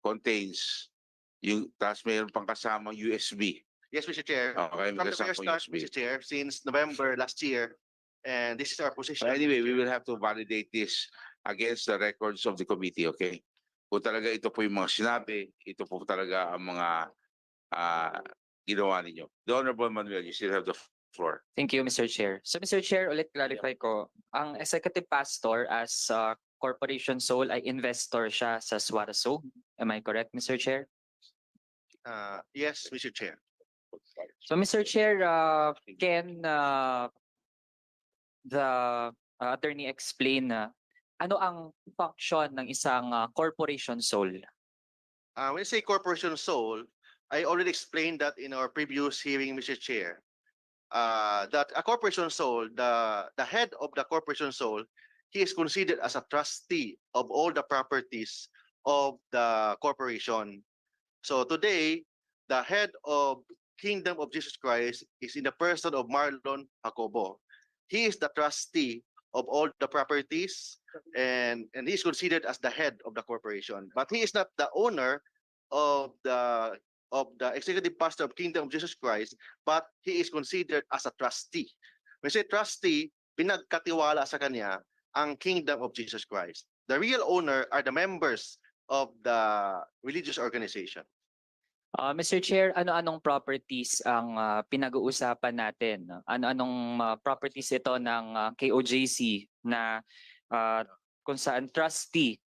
contains. Yung tapos mayroon pang kasama USB. Yes, Mr. Chair. Okay, From the kasama very po start, USB. Mr. Chair, since November last year, and this is our position. But anyway, we will have to validate this against the records of the committee, okay? Kung talaga ito po yung mga sinabi, ito po talaga ang mga ginawa ninyo. The Honorable Manuel, you still have the floor. Thank you, Mr. Chair. So, Mr. Chair, ulit clarify ko, ang executive pastor as corporation sole ay investor siya sa Suarasug. Am I correct, Mr. Chair? Yes, Mr. Chair. So, Mr. Chair, can the attorney explain ano ang function ng isang corporation sole? When you say corporation sole, I already explained that in our previous hearing, Mr. Chair. That a corporation sole, the head of the corporation sole, he is considered as a trustee of all the properties of the corporation. So today, the head of Kingdom of Jesus Christ is in the person of Marlon Jacobo. He is the trustee of all the properties, and he is considered as the head of the corporation. But he is not the owner of the executive pastor of Kingdom of Jesus Christ, but he is considered as a trustee. When I say trustee, pinagkatiwala sa kanya ang Kingdom of Jesus Christ. The real owner are the members of the religious organization. Mr. Chair, ano-anong properties ang pinag-uusapan natin? Ano-anong properties ito ng KOJC na kung saan trustee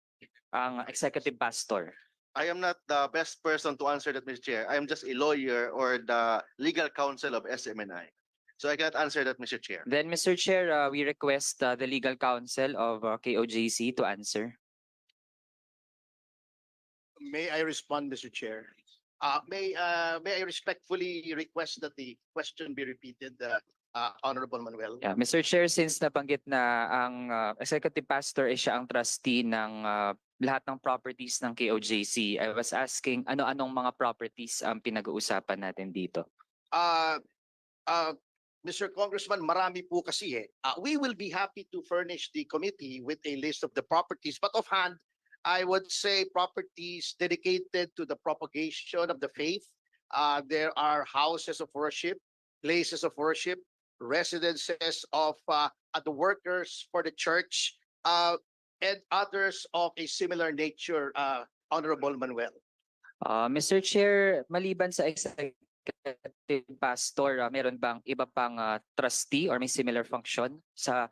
ang executive pastor? I am not the best person to answer that, Mr. Chair. I am just a lawyer or the legal counsel of SMNI. So I cannot answer that, Mr. Chair. Then, Mr. Chair, we request the legal counsel of KOJC to answer. May I respond, Mr. Chair? May I respectfully request that the question be repeated, Honorable Manuel? Yeah, Mr. Chair, since nabanggit na ang executive pastor ay siya ang trustee ng lahat ng properties ng KOJC, I was asking ano-anong mga properties ang pinag-uusapan natin dito? Mr. Congressman, marami po kasi eh. We will be happy to furnish the committee with a list of the properties, but offhand, I would say properties dedicated to the propagation of the faith. There are houses of worship, places of worship, residences of the workers for the church, and others of a similar nature, Honorable Manuel. Mr. Chair, maliban sa executive pastor, meron bang iba pang trustee or may similar function sa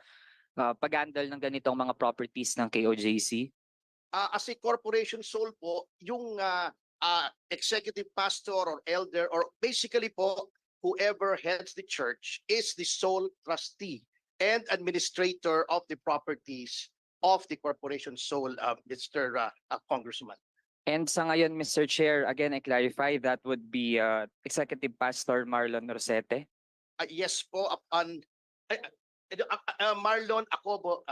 pag-handle ng ganitong mga properties ng KOJC? As a corporation sole po, yung executive pastor or elder or basically po, whoever heads the church is the sole trustee and administrator of the properties of the corporation sole, Mr. Congressman. And sa ngayon, Mr. Chair, again, I clarify that would be Executive Pastor Marlon Rosete. Yes po, Marlon Acobo,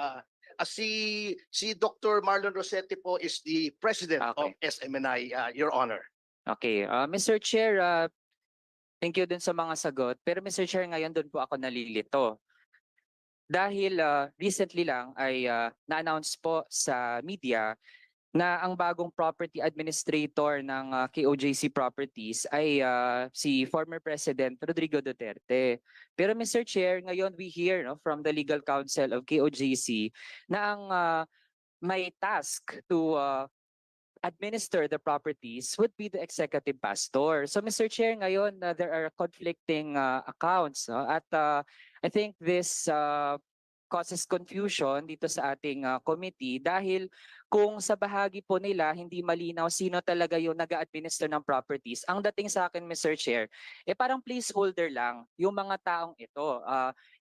si Dr. Marlon Rosete po is the president of SMNI, Your Honor. Okay, Mr. Chair, thank you dun sa mga sagot. Pero Mr. Chair, ngayon dun po ako nalilito. Dahil recently lang ay na-announce po sa media na ang bagong property administrator ng KOJC Properties ay si former President Rodrigo Duterte. Pero Mr. Chair, ngayon we hear from the legal counsel of KOJC na ang may task to administer the properties would be the executive pastor. So Mr. Chair, ngayon there are conflicting accounts at I think this causes confusion dito sa ating committee dahil kung sa bahagi po nila hindi malinaw sino talaga yung nag-a-administer ng properties, ang dating sa akin, Mr. Chair, parang placeholder lang yung mga taong ito.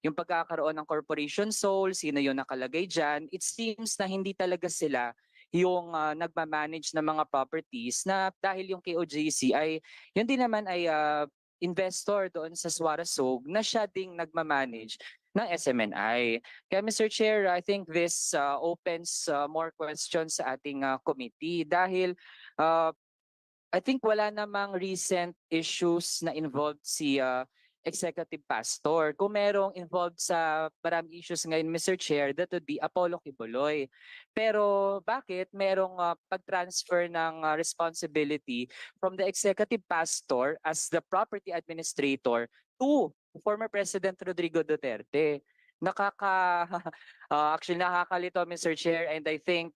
Yung pagkakaroon ng corporation sole, sino yung nakalagay dyan, it seems na hindi talaga sila yung nagmamanage ng mga properties na dahil yung KOJC ay yun din naman ay investor doon sa Suarasog na siya ding nagmamanage ng SMNI. Kaya Mr. Chair, I think this opens more questions sa ating committee dahil I think wala namang recent issues na involved si executive pastor. Kung merong involved sa maraming issues ngayon, Mr. Chair, that would be Apollo Quiboloy. Pero bakit merong pag-transfer ng responsibility from the executive pastor as the property administrator to former President Rodrigo Duterte? Actually nakakalito, Mr. Chair, and I think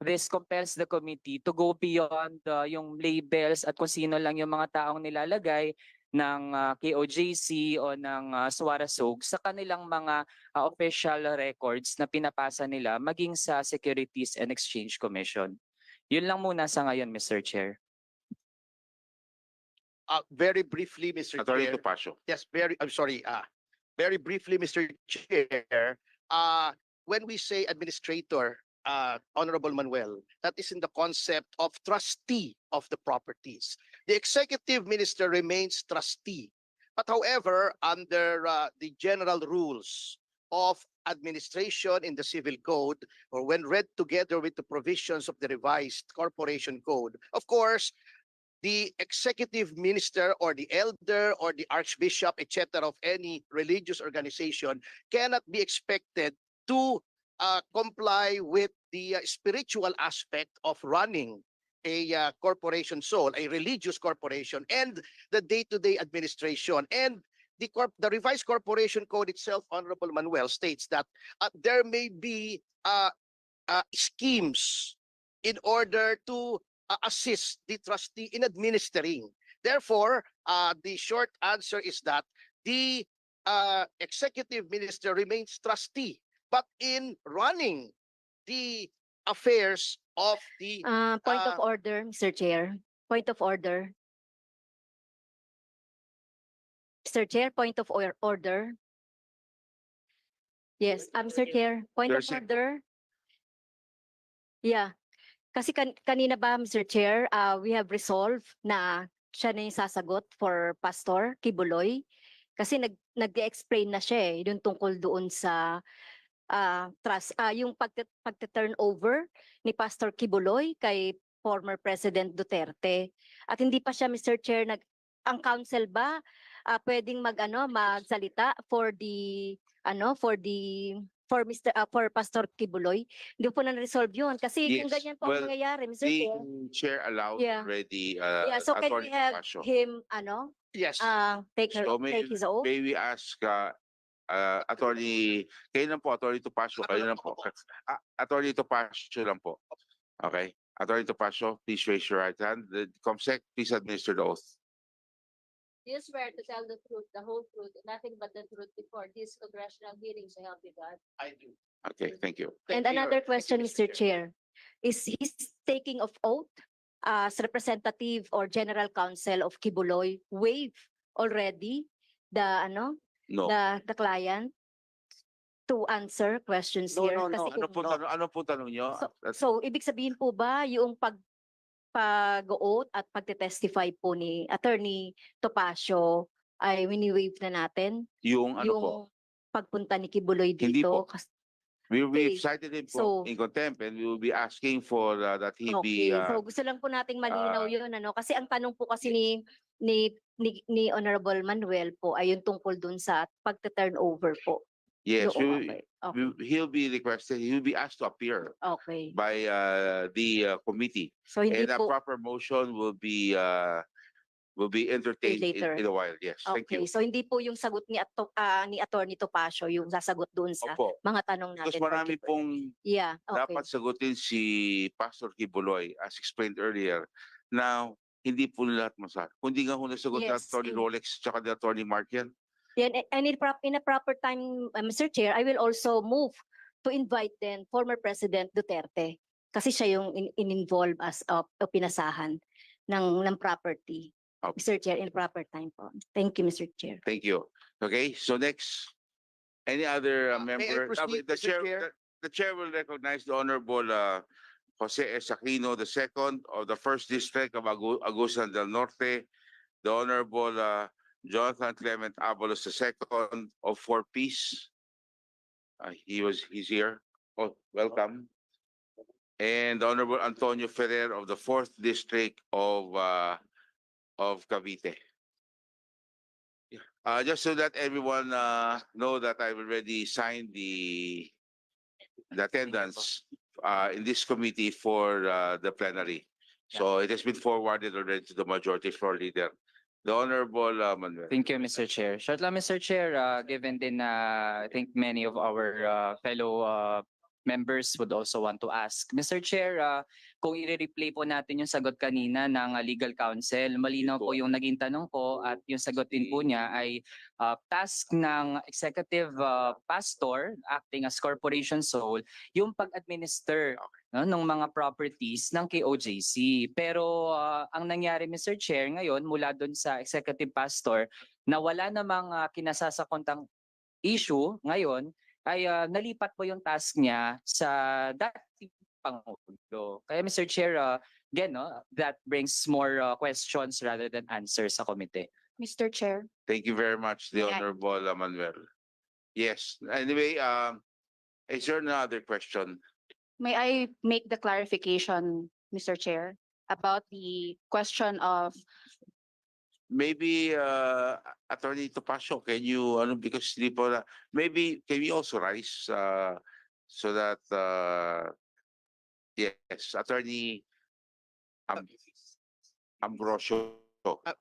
this compels the committee to go beyond yung labels at kung sino lang yung mga taong nilalagay ng KOJC o ng Suarasog sa kanilang mga official records na pinapasa nila maging sa Securities and Exchange Commission. Yun lang muna sa ngayon, Mr. Chair. Very briefly, Mr. Attorney Chair. Topacio. Yes, very briefly, Mr. Chair. When we say administrator, Honorable Manuel, that is in the concept of trustee of the properties. The executive minister remains trustee. But however, under the general rules of administration in the civil code, or when read together with the provisions of the revised corporation code, of course, the executive minister or the elder or the archbishop, etc., of any religious organization cannot be expected to comply with the spiritual aspect of running a corporation soul, a religious corporation, and the day-to-day administration. And the revised corporation code itself, Honorable Manuel, states that there may be schemes in order to assist the trustee in administering. Therefore, the short answer is that the executive minister remains trustee, but in running the affairs of the Point of order, Mr. Chair. Point of order. Mr. Chair, point of order. Yes, Mr. Chair, point of There's a- order. Yeah. Kasi kanina ba, Mr. Chair, we have resolved na siya na yung sasagot for Pastor Quiboloy. Kasi nag-explain na siya yung tungkol doon sa trust, yung pagte-turn over ni Pastor Quiboloy kay former President Duterte. At hindi pa siya, Mr. Chair, ang counsel ba pwedeng magsalita for for Pastor Quiboloy? Hindi po na-resolve yun. Kasi kung Yes, ganyan po ang well, nangyayari, Mr. The Chair. chair allowed Yeah. already Yeah, so can we Attorney have Topacio. him, yes. take So take his oath? may we ask Attorney, kayo lang po, Attorney Topacio, kayo lang po. Attorney Topacio lang po. Okay. Attorney Topacio, please raise your right hand. The COMSEC, please administer the oath. Do you swear to tell the truth, the whole truth, and nothing but the truth before this congressional hearing, so help you God? I do. Okay, thank you. And Thank you, another thank you, question, Mr. Chair. Is his taking of oath as representative or general counsel of Quiboloy waive already the No. the client to answer questions No, here? no, no. Kasi Ano po tanong, ano po tanong nyo? so ibig sabihin po ba yung pag-oath at pagte-testify po ni Attorney Topacio ay wini-waive na natin Yung ano po? yung pagpunta ni Quiboloy Hindi dito? po. We've Okay. cited him po So- in contempt and we will be asking for that he be Okay, so gusto lang po nating malinaw yun, kasi ang tanong po kasi ni Honorable Manuel po ay yung tungkol dun sa pagte-turn over po. yes, Doon, okay. he'll be requested, he'll be asked to appear Okay. by the committee. So hindi And a po, proper motion will be entertained later. in a while. Yes, thank okay. you. So hindi po yung sagot ni Attorney Topacio yung sasagot doon sa Opo. mga tanong natin. Because marami pong Yeah, okay. dapat sagutin si Pastor Quiboloy as explained earlier. Now, hindi po lahat masar. Kundi nga kung nasagot na Yes, Attorney Rolex tsaka ni Attorney Mark yan. Yan, and in a proper time, Mr. Chair, I will also move to invite then former President Duterte kasi siya yung in-involve as pinasahan ng property. Okay. Mr. Chair, in proper time po. Thank you, Mr. Chair. Thank you. Okay, so next, any other May I member? proceed, The Mr. Chair? the chair will recognize the Honorable Jose S. Aquino II of the First District of Agusan del Norte, the Honorable Jonathan Clement Abalos II of Four Peace. He's here. Oh, welcome. And the Honorable Antonio Ferrer of the Fourth District of Cavite. Just so that everyone know that I've already signed the attendance in this committee for the plenary. So it has been forwarded already to the majority floor leader. The Honorable Manuel. Thank you, Mr. Chair. Short lang, Mr. Chair, given din I think many of our fellow members would also want to ask. Mr. Chair, kung i-replay po natin yung sagot kanina ng legal counsel, malinaw po yung naging tanong ko at yung sagot din po niya ay task ng executive pastor acting as corporation sole yung pag-administer ng mga properties ng KOJC. Pero ang nangyari, Mr. Chair, ngayon mula doon sa executive pastor na wala namang kinasasakontang issue ngayon, ay nalipat po yung task niya sa dating Pangulo. Kaya Mr. Chair, again, no, that brings more questions rather than answers sa committee. Mr. Chair. Thank you very much, the May I- Honorable Manuel. Yes, anyway, is there another question? May I make the clarification, Mr. Chair, about the question of Maybe Attorney Topacio, can you because di po maybe can we also rise so that yes, Attorney Ambrosio.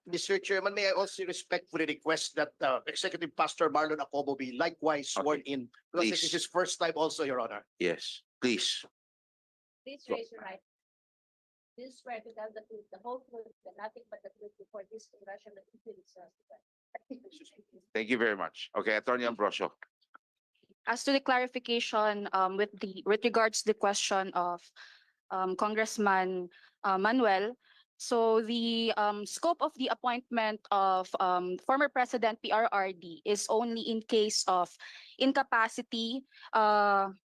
Mr. Chairman, may I also respectfully request that Executive Pastor Marlon Acobo be likewise sworn in, because this is Please. his first time also, Your Honor. Yes, please. Please raise your right. This swear to tell the truth, the whole truth, and nothing but the truth before this congressional hearing. Thank you very much. Okay, Attorney Ambrosio. as to the clarification with regards to the question of Congressman Manuel. So the scope of the appointment of former President PRRD is only in case of incapacity,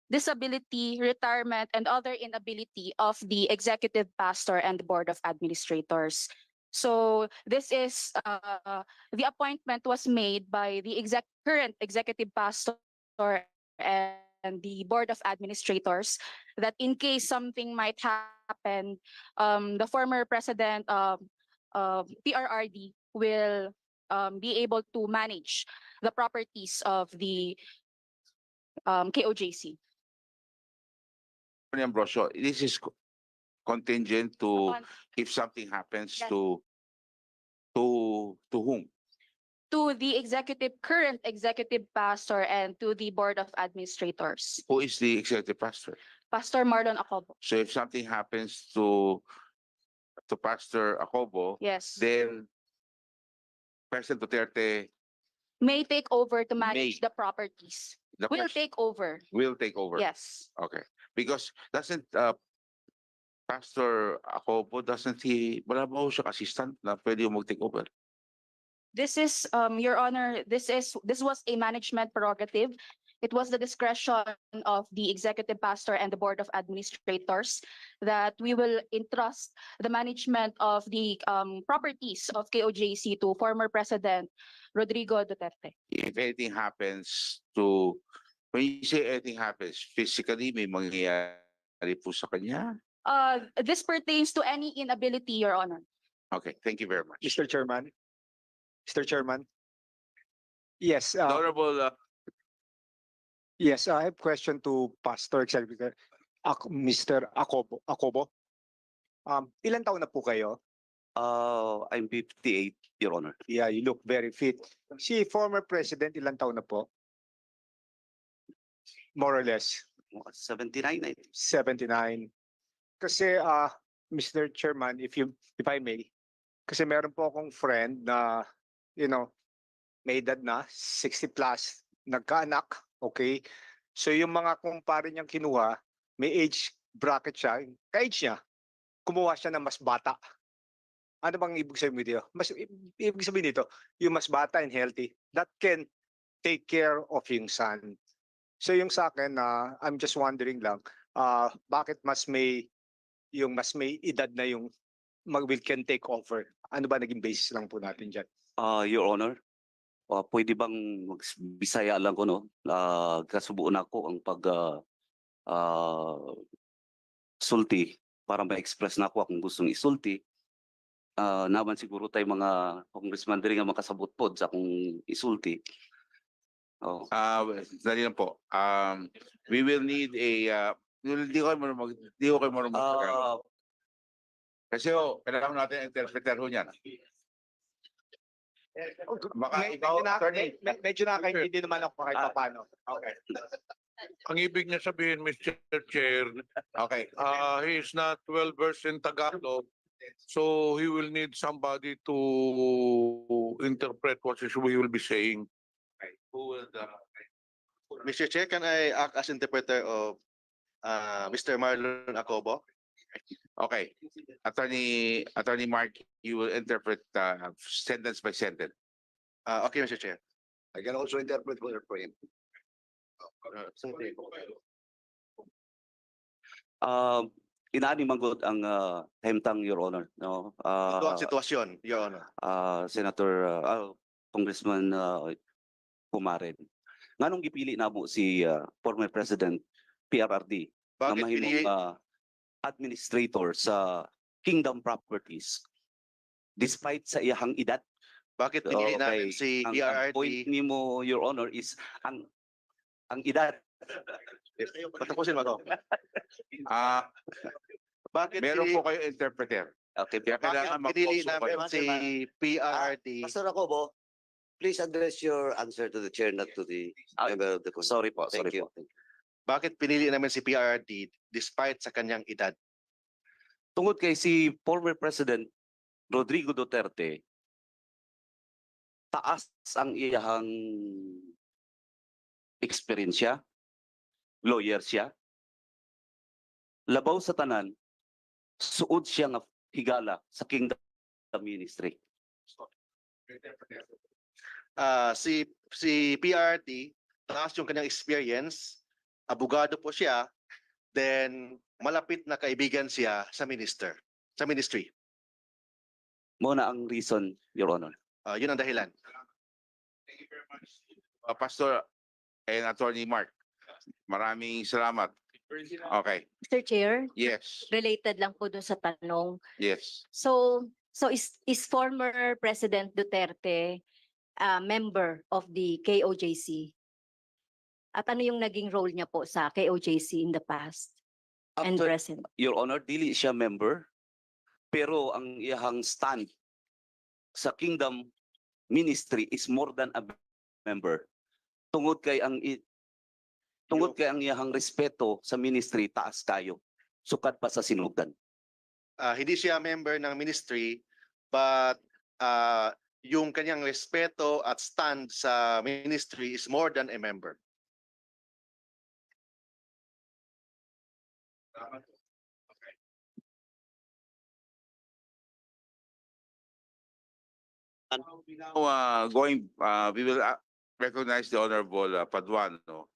disability, retirement, and other inability of the executive pastor and the board of administrators. So this is the appointment was made by the current executive pastor and the board of administrators, that in case something might happen, the former president of PRRD will be able to manage the properties of the KOJC. Attorney Ambrosio, this is contingent to Upon- if something happens Yes. to whom? To the current executive pastor and to the board of administrators, Who is the executive pastor? Pastor Marlon Acobo. So if something happens to Pastor Acobo, Yes, then President Duterte may take over to May. manage the properties. the Will pres- take over. will take over. Yes. Okay, because doesn't Pastor Acobo, doesn't he, wala ba ho siya assistant na pwede yung mag-take over? This is, Your Honor, this was a management prerogative. It was the discretion of the executive pastor and the board of administrators that we will entrust the management of the properties of KOJC to former President Rodrigo Duterte. If anything happens when you say anything happens, physically may mangyayari po sa kanya? This pertains to any inability, Your Honor. Okay, thank you very much. Mr. Chairman. Mr. Chairman. Yes, Honorable yes, I have question to Pastor Executive Mr. Acobo. Ilan taon na po kayo? I'm 58, Your Honor. Yeah, you look very fit. Si former president, ilan taon na po? More or less. 79, I think. 79. Kasi Mr. Chairman, if I may, kasi meron po akong friend na may edad na 60 plus, nagkaanak, okay? So yung mga kumpare niyang kinuha, may age bracket siya, ka-age niya, kumuha siya ng mas bata. Ano bang ibig sabihin dito? Ibig sabihin dito, yung mas bata and healthy, that can take care of yung son. So yung sa akin, I'm just wondering lang, bakit mas may edad na yung will can take over? Ano ba naging basis lang po natin dyan? Your Honor, pwede bang Bisaya lang ko, no? Kasubuan ako ang sulti para ma-express na ako akong gustong isulti. Naman siguro tayo mga congressman din nga makasabot pod sa akong isulti. Oh. Dali lang po. We will need di ko kayo marunong mag-Tagalog. Kasi kailangan natin interpreter ho niyan. Baka ikaw, attorney. Medyo nakakaintindi naman ako kahit paano. Okay. Ang ibig niya sabihin, Mr. Chair, Okay. he is not well versed in Tagalog, so he will need somebody to interpret what he will be saying. Okay. Who will Mr. Chair, can I act as interpreter of Mr. Marlon Acobo? Okay. Attorney Mark, you will interpret sentence by sentence. Okay, Mr. Chair. I can also interpret for him. inanimangot ang hemtang, Your Honor. No? Ito ang sitwasyon, Your Honor. Senator Congressman Pumarin. Nganong gipili na mo si former President PRRD na Bakit pinili, mahimong administrator sa Kingdom Properties despite sa iyahang edad? bakit pinili namin Okay, si ang point PRRD? nimo, Your Honor, is ang edad. Patapusin mo to. Bakit Meron pinili, po kayo interpreter. Okay, Kaya kailangan bakit pinili mag-consult namin kayo. si PRRD? Pastor Acobo, please address your answer to the chair, not to the member of the committee. Sorry po, Thank sorry you. po. Bakit pinili namin si PRRD despite sa kanyang edad? Tungod kay si former President Rodrigo Duterte, taas ang iyahang eksperyensya, lawyer siya, labaw sa tanan, suod siya nga higala sa Kingdom Ministry. Si PRRD, taas yung kanyang experience, abogado po siya, then malapit na kaibigan siya sa ministry. Muna ang reason, Your Honor. Yun ang dahilan. Thank you very much. Pastor and Attorney Mark, maraming salamat. Okay, Mr. Chair, yes, related lang po dun sa tanong. yes. So is former President Duterte a member of the KOJC? At ano yung naging role niya po sa KOJC in the past and After, present? Your Honor, dili siya member, pero ang iyahang stand sa Kingdom Ministry is more than a member. Tungod kay ang iyahang respeto sa ministry taas kayo. Sukat pa sa sinugdan. Hindi siya member ng ministry, but yung kanyang respeto at stand sa ministry is more than a member. We will recognize the Honorable Paduano.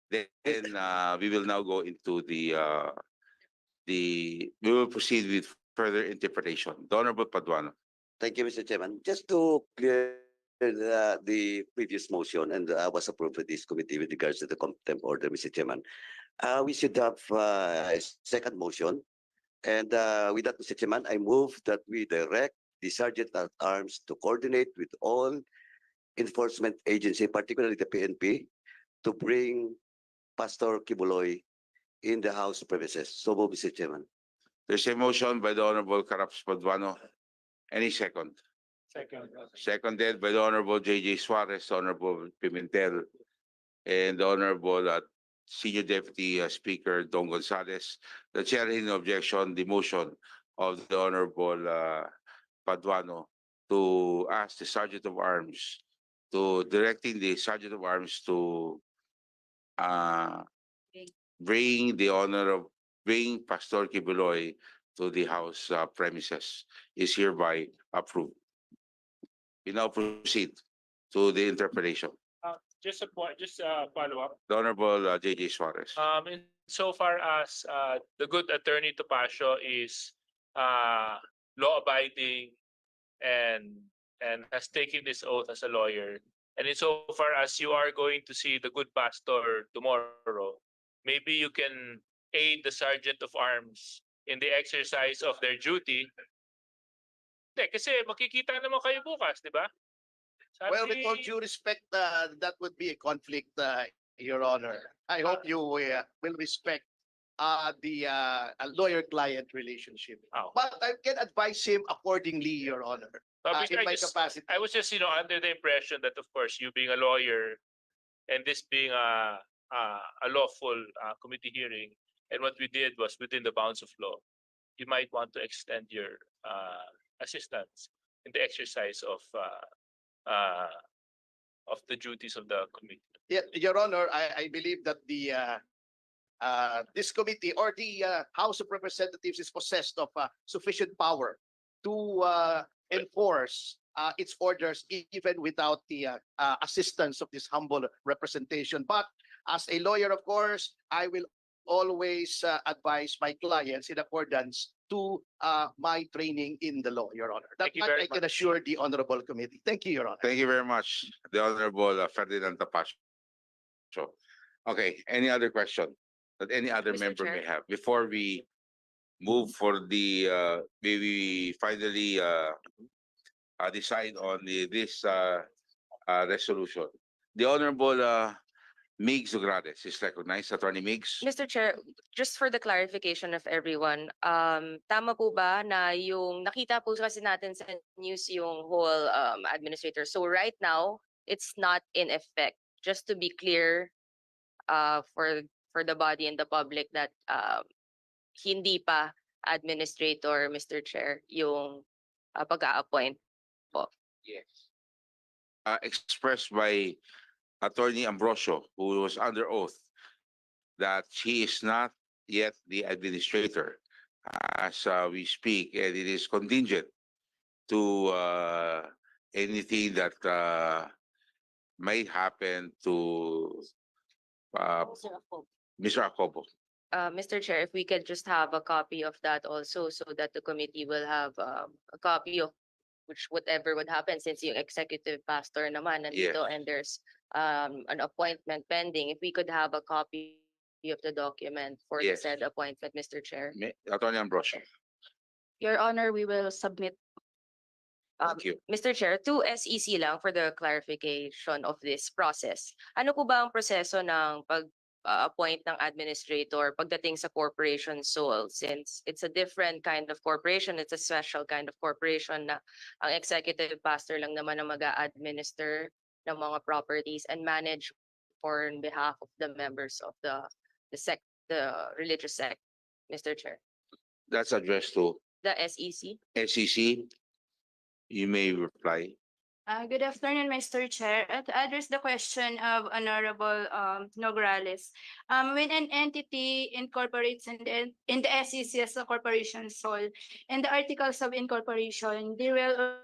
Then we will now go into we will proceed with further interpretation. The Honorable Paduano. Thank you, Mr. Chairman. Just to clear the previous motion and was approved by this committee with regards to the contempt order, Mr. Chairman. We should have a second motion. And with that, Mr. Chairman, I move that we direct the Sergeant at Arms to coordinate with all enforcement agency, particularly the PNP, to bring Pastor Quiboloy in the House premises. So move, Mr. Chairman. There's a motion by the Honorable Caraps Paduano. Any second? Second. Seconded by the Honorable J.J. Suarez, Honorable Pimentel, and the Honorable Senior Deputy Speaker Don Gonzales. The chair in objection, the motion of the Honorable Paduano to ask the Sergeant of Arms directing the Sergeant of Arms to bring Pastor Quiboloy to the House premises is hereby approved. We now proceed to the interpretation. Just a point, just a follow-up. The Honorable J.J. Suarez. In so far as the good attorney Topacio is law-abiding and has taken this oath as a lawyer, and in so far as you are going to see the good pastor tomorrow, maybe you can aid the Sergeant of Arms in the exercise of their duty. Hindi, kasi makikita naman kayo bukas, di ba? Well, with all due respect, that would be a conflict, Your Honor. I hope you will respect the lawyer-client relationship. Oh. But I can advise him accordingly, Your Honor. In my capacity. I was just, under the impression that, of course, you being a lawyer and this being a lawful committee hearing, and what we did was within the bounds of law, you might want to extend your assistance in the exercise of the duties of the committee. Yeah, Your Honor, I believe that this committee or the House of Representatives is possessed of sufficient power to enforce its orders even without the assistance of this humble representation. But as a lawyer, of course, I will always advise my clients in accordance to my training in the law, Your Honor. That Thank you much very I can assure the honorable committee. Thank you, Your Honor. Thank you very much, the Honorable Ferdinand Tapasio. Okay, any other question that any other Mr. member may Chair. have before we move for the we finally decide on this resolution. The Honorable Migs Ugrades is recognized. Attorney Migs. Mr. Chair, just for the clarification of everyone, tama po ba na yung nakita po kasi natin sa news yung whole administrator. So right now, it's not in effect. Just to be clear for the body and the public that hindi pa administrator, Mr. Chair, yung pag-a-appoint po. Yes. Expressed by Attorney Ambrosio, who was under oath, that she is not yet the administrator as we speak, and it is contingent to anything that might happen to Mr. Acobo. Mr. Chair, if we could just have a copy of that also so that the committee will have a copy of which whatever would happen since yung executive pastor naman nandito and there's an appointment pending. If we could have a copy of the document for the Yes. said appointment, Mr. Chair. Attorney Ambrosio. Your Honor, we will submit. Thank you. Mr. Chair, to SEC lang for the clarification of this process. Ano po ba ang proseso ng pag-appoint ng administrator pagdating sa corporation sole, since it's a different kind of corporation, it's a special kind of corporation na ang executive pastor lang naman ang mag-a-administer ng mga properties and manage on behalf of the members of the religious sect, Mr. Chair. That's addressed to The SEC. SEC. You may reply. Good afternoon, Mr. Chair. To address the question of Honorable Nograles, when an entity incorporates in the SEC as a corporation sole, in the articles of incorporation, they will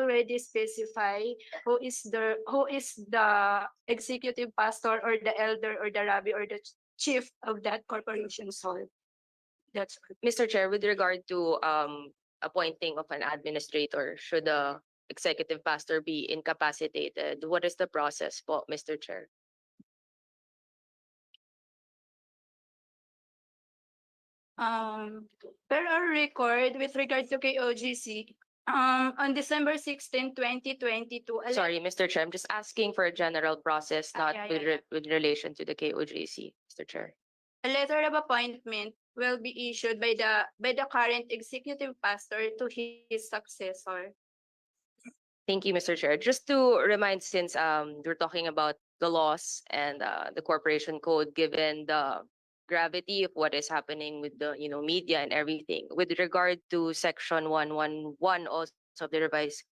already specify who is the executive pastor or the elder or the rabbi or the chief of that corporation sole. That's all. Mr. Chair, with regard to appointing of an administrator, should the executive pastor be incapacitated, what is the process po, Mr. Chair? Per our record with regard to KOGC, on December 16, 2022. Sorry, Mr. Chair, I'm just asking for a general process, not yeah. with relation to the KOJC, Mr. Chair. A letter of appointment will be issued by the current executive pastor to his successor. Thank you, Mr. Chair. Just to remind, since we're talking about the laws and the corporation code, given the gravity of what is happening with the media and everything, with regard to section 111 also of the revised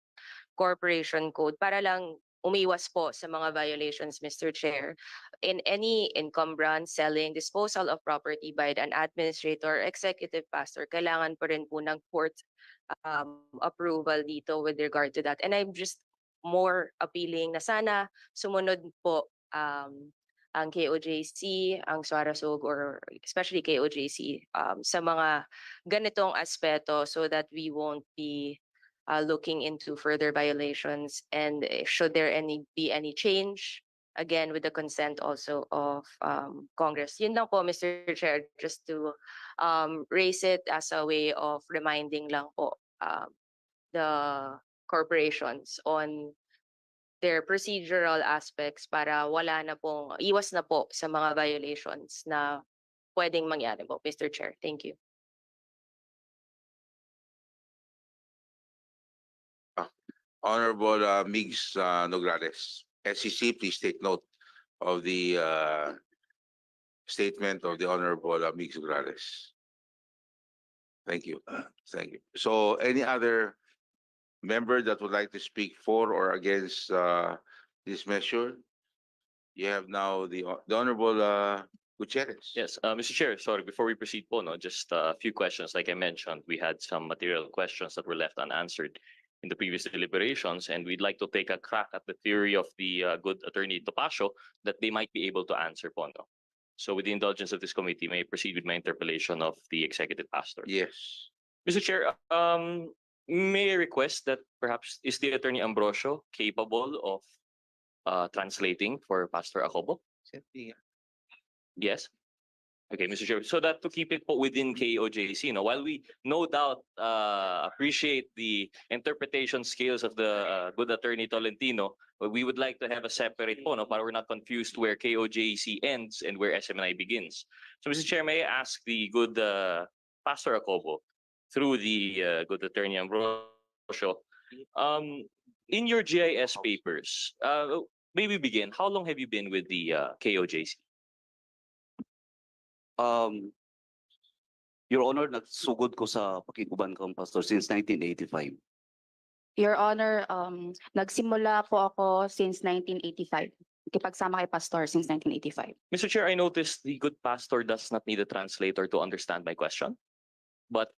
corporation code, para lang umiwas po sa mga violations, Mr. Chair, in any encumbrance, selling, disposal of property by an administrator, executive pastor, kailangan pa rin po ng court approval dito with regard to that. And I'm just more appealing na sana sumunod po ang KOJC, ang Suarasug, or especially KOJC sa mga ganitong aspeto so that we won't be looking into further violations, and should there be any change, again with the consent also of Congress. Yun lang po, Mr. Chair, just to raise it as a way of reminding lang po the corporations on their procedural aspects para wala na pong, iwas na po sa mga violations na pwedeng mangyari po, Mr. Chair. Thank you. Honorable Migs Nograles, SEC, please take note of the statement of the Honorable Migs Nograles. Thank you. Thank you. So any other member that would like to speak for or against this measure? You have now the Honorable Gutierrez. Yes, Mr. Chair, sorry, before we proceed po, just a few questions. Like I mentioned, we had some material questions that were left unanswered in the previous deliberations, and we'd like to take a crack at the theory of the good attorney Topacio that they might be able to answer po. So with the indulgence of this committee, may I proceed with my interpellation of the executive pastor? Yes. Mr. Chair, may I request that perhaps is the Attorney Ambrosio capable of translating for Pastor Acobo? Yes. Okay, Mr. Chair. So that to keep it po within KOJC, while we no doubt appreciate the interpretation skills of the good Attorney Tolentino, but we would like to have a separate po, para we're not confused where KOJC ends and where SMNI begins. So, Mr. Chair, may I ask the good Pastor Acobo, through the good Attorney Ambrosio, in your GIS papers, maybe begin, how long have you been with the KOJC? Your Honor, nagsugod ko sa pakiguban kang pastor since 1985. Your Honor, nagsimula po ako since 1985. Kipagsama kay pastor since 1985. Mr. Chair, I noticed the good pastor does not need a translator to understand my question. But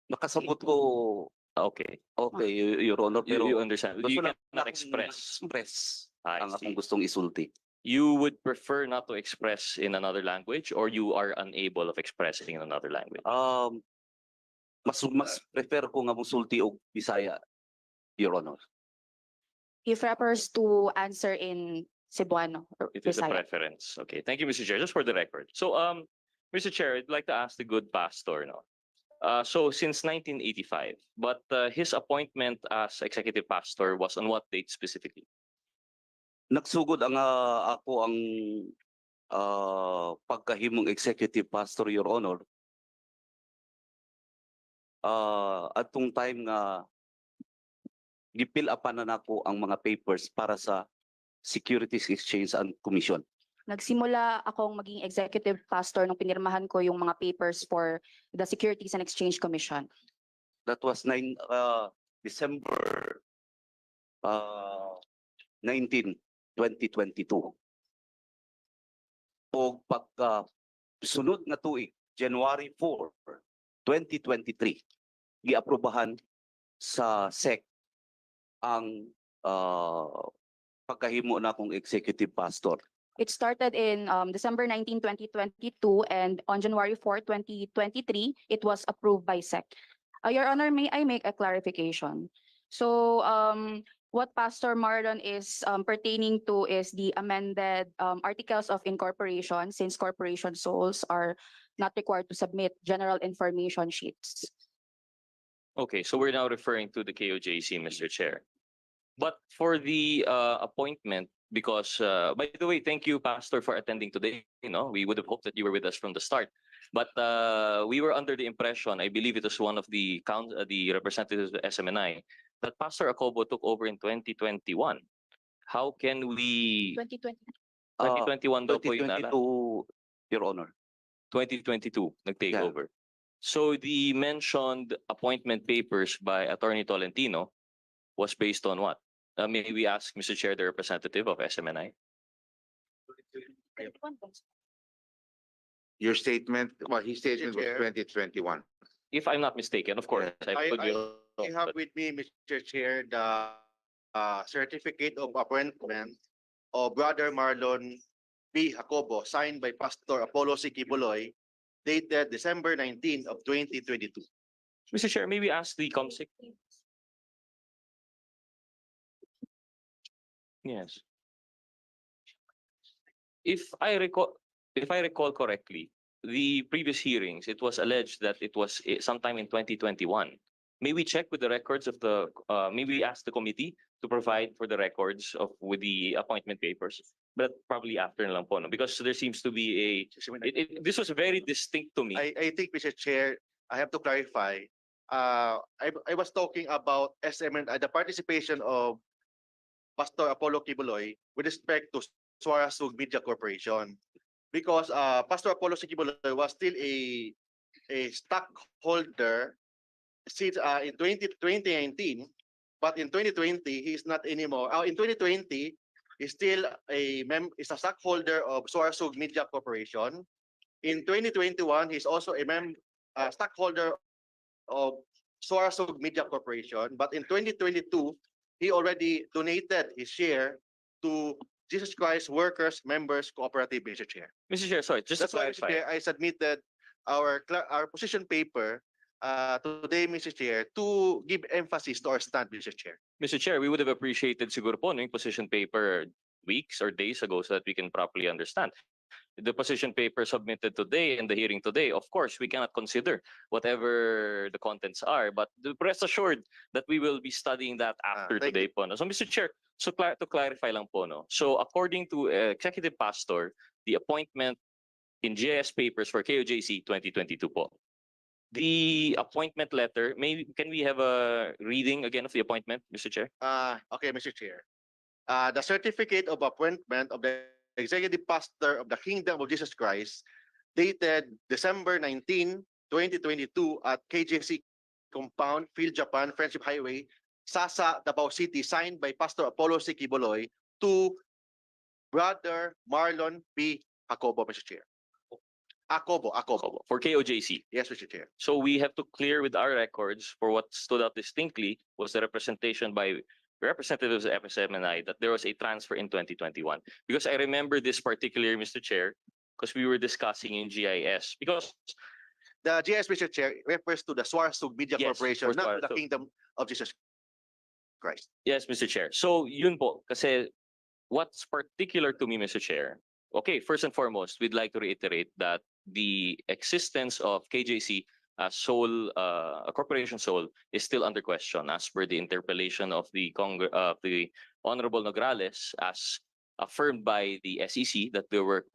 Nakasabot ko, okay, okay, Your Honor, you pero understand. gusto You lang cannot akong express. express I ang see. akong gustong isulti. You would prefer not to express in another language, or you are unable of expressing in another language? Mas prefer ko nga musulti og Bisaya, Your Honor. He prefers to answer in Cebuano or It is a Bisaya. preference. Okay, thank you, Mr. Chair. Just for the record. So, Mr. Chair, I'd like to ask the good pastor, so since 1985, but his appointment as executive pastor was on what date specifically? Nagsugod ang ako ang pagkahimong executive pastor, Your Honor. Atong time nga gipil upan na nako ang mga papers para sa Securities Exchange and Commission. Nagsimula akong maging executive pastor nung pinirmahan ko yung mga papers for the Securities and Exchange Commission. That was December 19, 2022. O pagka sunod nga tuig, January 4, 2023, giaprobahan sa SEC ang pagkahimo na akong executive pastor. It started in December 19, 2022, and on January 4, 2023, it was approved by SEC. Your Honor, may I make a clarification? So, what Pastor Marlon is pertaining to is the amended articles of incorporation, since corporation souls are not required to submit general information sheets. Okay, so we're now referring to the KOJC, Mr. Chair. But for the appointment, because by the way, thank you, Pastor, for attending today. We would have hoped that you were with us from the start. But we were under the impression, I believe it was one of the representatives of SMNI, that Pastor Acobo took over in 2021. How can we... 2020. 2021 daw po yun, 2022, Your Honor. 2022, nag-take Yeah. over. So the mentioned appointment papers by Attorney Tolentino was based on what? May we ask, Mr. Chair, the representative of SMNI? Your statement, well, his statement was Chair. 2021. If I'm not mistaken, of course. I could be wrong, I have but- with me, Mr. Chair, the certificate of appointment of Brother Marlon B. Jacobo, signed by Pastor Apollo Quiboloy, dated December 19 of 2022. Mr. Chair, may we ask the COMSEC? Yes. If I recall correctly, the previous hearings, it was alleged that it was sometime in 2021. May we check with the records of the, maybe ask the committee to provide for the records with the appointment papers, but probably after na lang po, no? Because there seems to be this was very distinct to me. I think, Mr. Chair, I have to clarify. I was talking about SMNI, the participation of Pastor Apollo Quiboloy with respect to Suarasug Media Corporation. Because Pastor Apollo Quiboloy was still a stockholder since in 2019, but in 2020 he is not anymore. In 2020, he's still is a stockholder of Suarasug Media Corporation. In 2021, he's also a stockholder of Suarasug Media Corporation. But in 2022, he already donated his share to Jesus Christ Workers Members Cooperative, Mr. Chair. Mr. Chair, sorry, just to That's why, Mr. clarify. Chair, I submitted our position paper today, Mr. Chair, to give emphasis to our stand, Mr. Chair. Mr. Chair, we would have appreciated siguro po yung position paper weeks or days ago so that we can properly understand. The position paper submitted today and the hearing today, of course, we cannot consider whatever the contents are, but rest assured that we will be studying that after thank today po. No? So Mr. Chair, so to clarify lang po, no? So according to Executive Pastor, the appointment in GIS papers for KOJC 2022 po. The appointment letter, can we have a reading again of the appointment, Mr. Chair? Okay, Mr. Chair. The certificate of appointment of the Executive Pastor of the Kingdom of Jesus Christ dated December 19, 2022 at KJC Compound, Field Japan, Friendship Highway, Sasa, Davao City, signed by Pastor Apollo Quiboloy to Brother Marlon P. Jacobo, Mr. Chair. Acobo. For KOJC. Yes, Mr. Chair. So we have to clear with our records for what stood out distinctly was the representation by representatives of SMNI that there was a transfer in 2021. Because I remember this particularly, Mr. Chair, because we were discussing in GIS. Because the GIS, Mr. Chair, refers to the Swarsug Media Yes, Corporation, for not to the Swarsug. Kingdom of Jesus Christ. yes, Mr. Chair. So yun po, kasi what's particular to me, Mr. Chair, okay, first and foremost, we'd like to reiterate that the existence of KJC as a corporation sole is still under question as per the interpellation of the Honorable Nograles as affirmed by the SEC that there were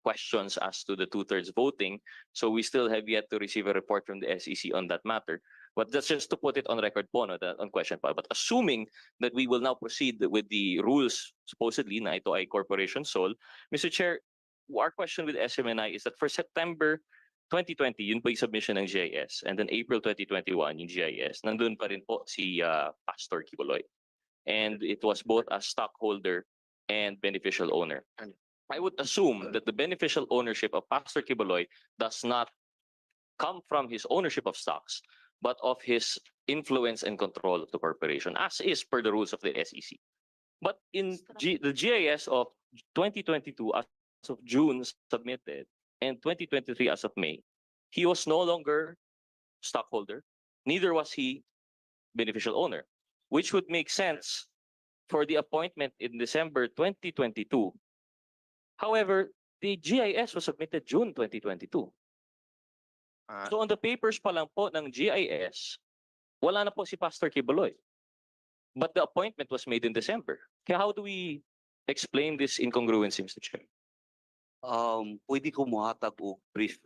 questions as to the 2/3 voting. So we still have yet to receive a report from the SEC on that matter. But that's just to put it on record po, no, that on question pa. But assuming that we will now proceed with the rules supposedly na ito ay corporation sole, Mr. Chair, our question with SMNI is that for September 2020, yun po yung submission ng GIS, and then April 2021, yung GIS, nandun pa rin po si Pastor Quiboloy. And it was both a stockholder and beneficial owner. I would assume that the beneficial ownership of Pastor Quiboloy does not come from his ownership of stocks, but of his influence and control of the corporation, as is per the rules of the SEC. But in the GIS of 2022 as of June submitted, and 2023 as of May, he was no longer stockholder, neither was he beneficial owner, which would make sense for the appointment in December 2022. However, the GIS was submitted June 2022. So on the papers pa lang po ng GIS, wala na po si Pastor Quiboloy. But the appointment was made in December. Kaya how do we explain this incongruency, Mr. Chair? Pwede ko muhatag og brief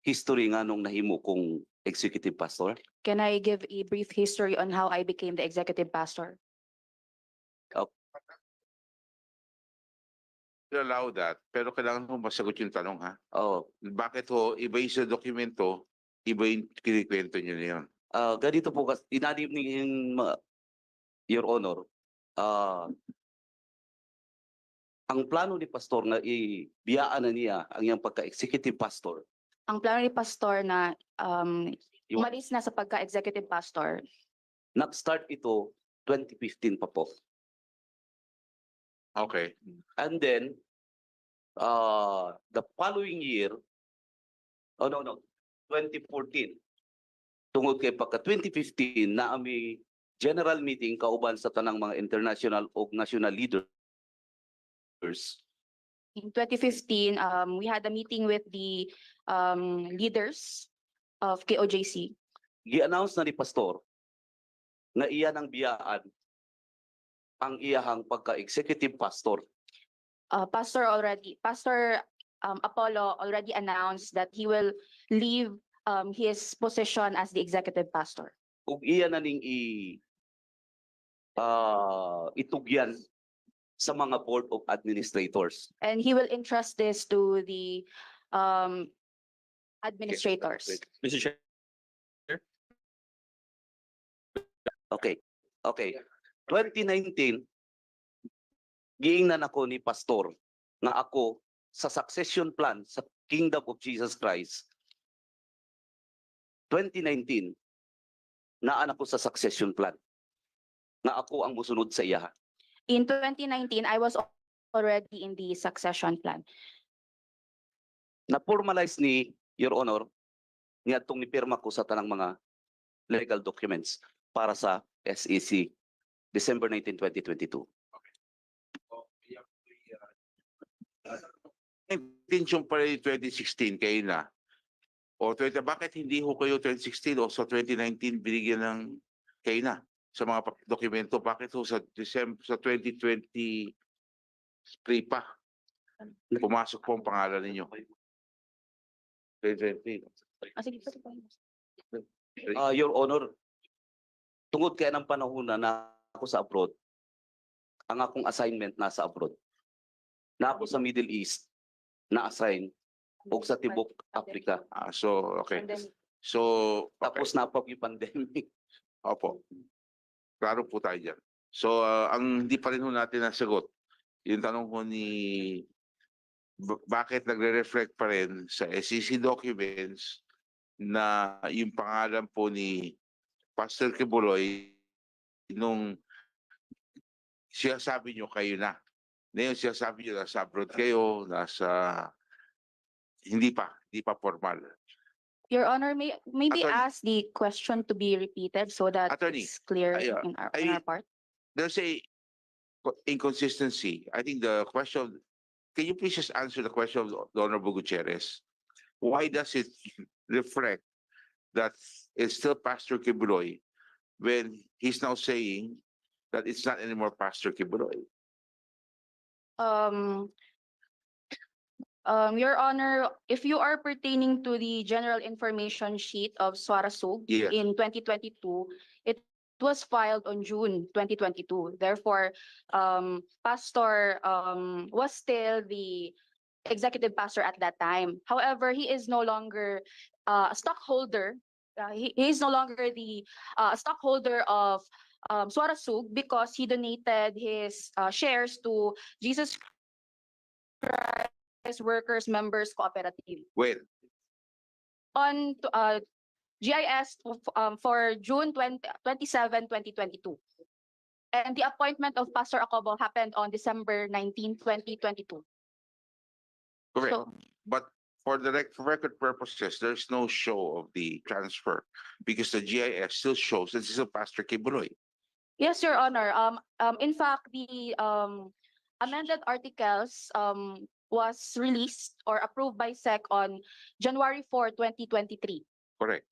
history nga nung nahimo kong executive pastor. Can I give a brief history on how I became the executive pastor? We'll allow that, pero kailangan mo masagot yung tanong, ha? Oh, Bakit ho, iba yung sa dokumento, iba yung kinikwento nyo na yun? ganito po kasi inanim ni Your Honor. Ang plano ni pastor na ibiyaan na niya ang iyang pagka-executive pastor. Ang plano ni pastor na Yung- umalis na sa pagka-executive pastor, Nag-start ito 2015 pa po. Okay. And then, the following year, 2014, tungod kay pagka 2015 na ami general meeting kauban sa tanang mga international o national leaders. in 2015, we had a meeting with the leaders of KOJC. Gi-announce na ni pastor na iyan ang biyaan ang iyahang pagka-executive pastor. Pastor Apollo already announced that he will leave his position as the executive pastor. Ug iyan na ning itugyan sa mga board of administrators. And he will entrust this to the administrators. Mr. Chair? Okay. 2019, giingnan ako ni pastor na ako sa succession plan sa Kingdom of Jesus Christ. 2019, naan ako sa succession plan na ako ang musunod sa iya. in 2019, I was already in the succession plan. Na-formalize ni Your Honor niadtong ni pirma ko sa tanang mga legal documents para sa SEC December 19, 2022. Intention pa rin 2016 kayo na. O bakit hindi ho kayo 2016 o sa 2019 binigyan ng kayo na sa mga dokumento? Bakit ho sa December sa 2023 pa pumasok po ang pangalan ninyo? 2020. Your Honor, tungod kaya ng panahon na ako sa abroad, ang akong assignment nasa abroad. Na ako sa Middle East, na-assign o sa Tibok, Africa. So, okay. So, Tapos napag yung pandemic. opo. Klaro po tayo dyan. So, ang hindi pa rin ho natin nasagot, yung tanong ko ni bakit nagre-reflect pa rin sa SEC documents na yung pangalan po ni Pastor Quiboloy nung siya sabi nyo kayo na. Ngayon siya sabi nyo nasa abroad kayo, hindi pa formal. Your Honor, maybe Attorney. ask the question to be repeated so that Attorney, it's clear I, in our part. There's a inconsistency. I think the question, can you please just answer the question of the Honorable Gutierrez? Why does it reflect that it's still Pastor Quiboloy when he's now saying that it's not anymore Pastor Quiboloy? Your Honor, if you are pertaining to the general information sheet of Suarasug Yes. in 2022, it was filed on June 2022. Therefore, Pastor was still the executive pastor at that time. However, he is no longer a stockholder. He is no longer the stockholder of Suarasug because he donated his shares to Jesus Christ Workers Members Cooperative. When? On GIS for June 27, 2022. And the appointment of Pastor Acobo happened on December 19, 2022. Correct. So, But for the for record purposes, there's no show of the transfer because the GIS still shows that this is a Pastor Quiboloy. yes, Your Honor. In fact, the amended articles was released or approved by SEC on January 4, 2023. Correct.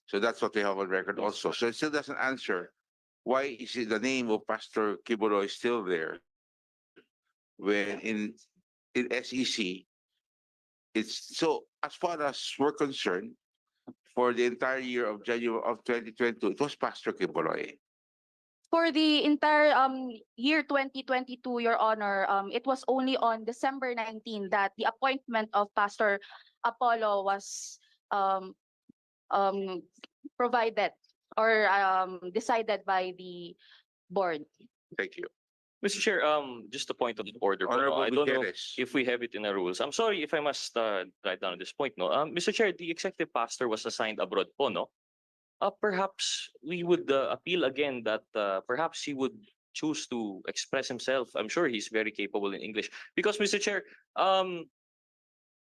So that's what we have on record also. So it still doesn't answer why is it the name of Pastor Quiboloy still there when in SEC it's so as far as we're concerned for the entire year of January of 2022 it was Pastor Quiboloy. For the entire year 2022, Your Honor, it was only on December 19 that the appointment of Pastor Apollo was provided or decided by the board. Thank you. Mr. Chair, just a point of order. po, no? Honorable I don't know Gutierrez. if we have it in the rules. I'm sorry if I must write down at this point. No, Mr. Chair, the executive pastor was assigned abroad po, no? Perhaps we would appeal again that perhaps he would choose to express himself. I'm sure he's very capable in English. Because, Mr. Chair,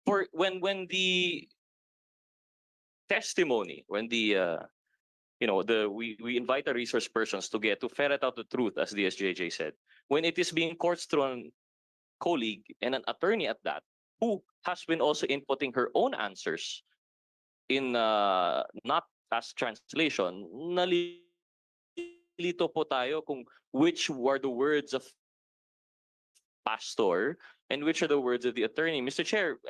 for when the testimony, when the we invite the resource persons to ferret out the truth, as the SJJ said. When it is being courts through a colleague and an attorney at that, who has been also inputting her own answers in not as translation, nalilito po tayo kung which were the words of pastor and which are the words of the attorney. Mr. Chair,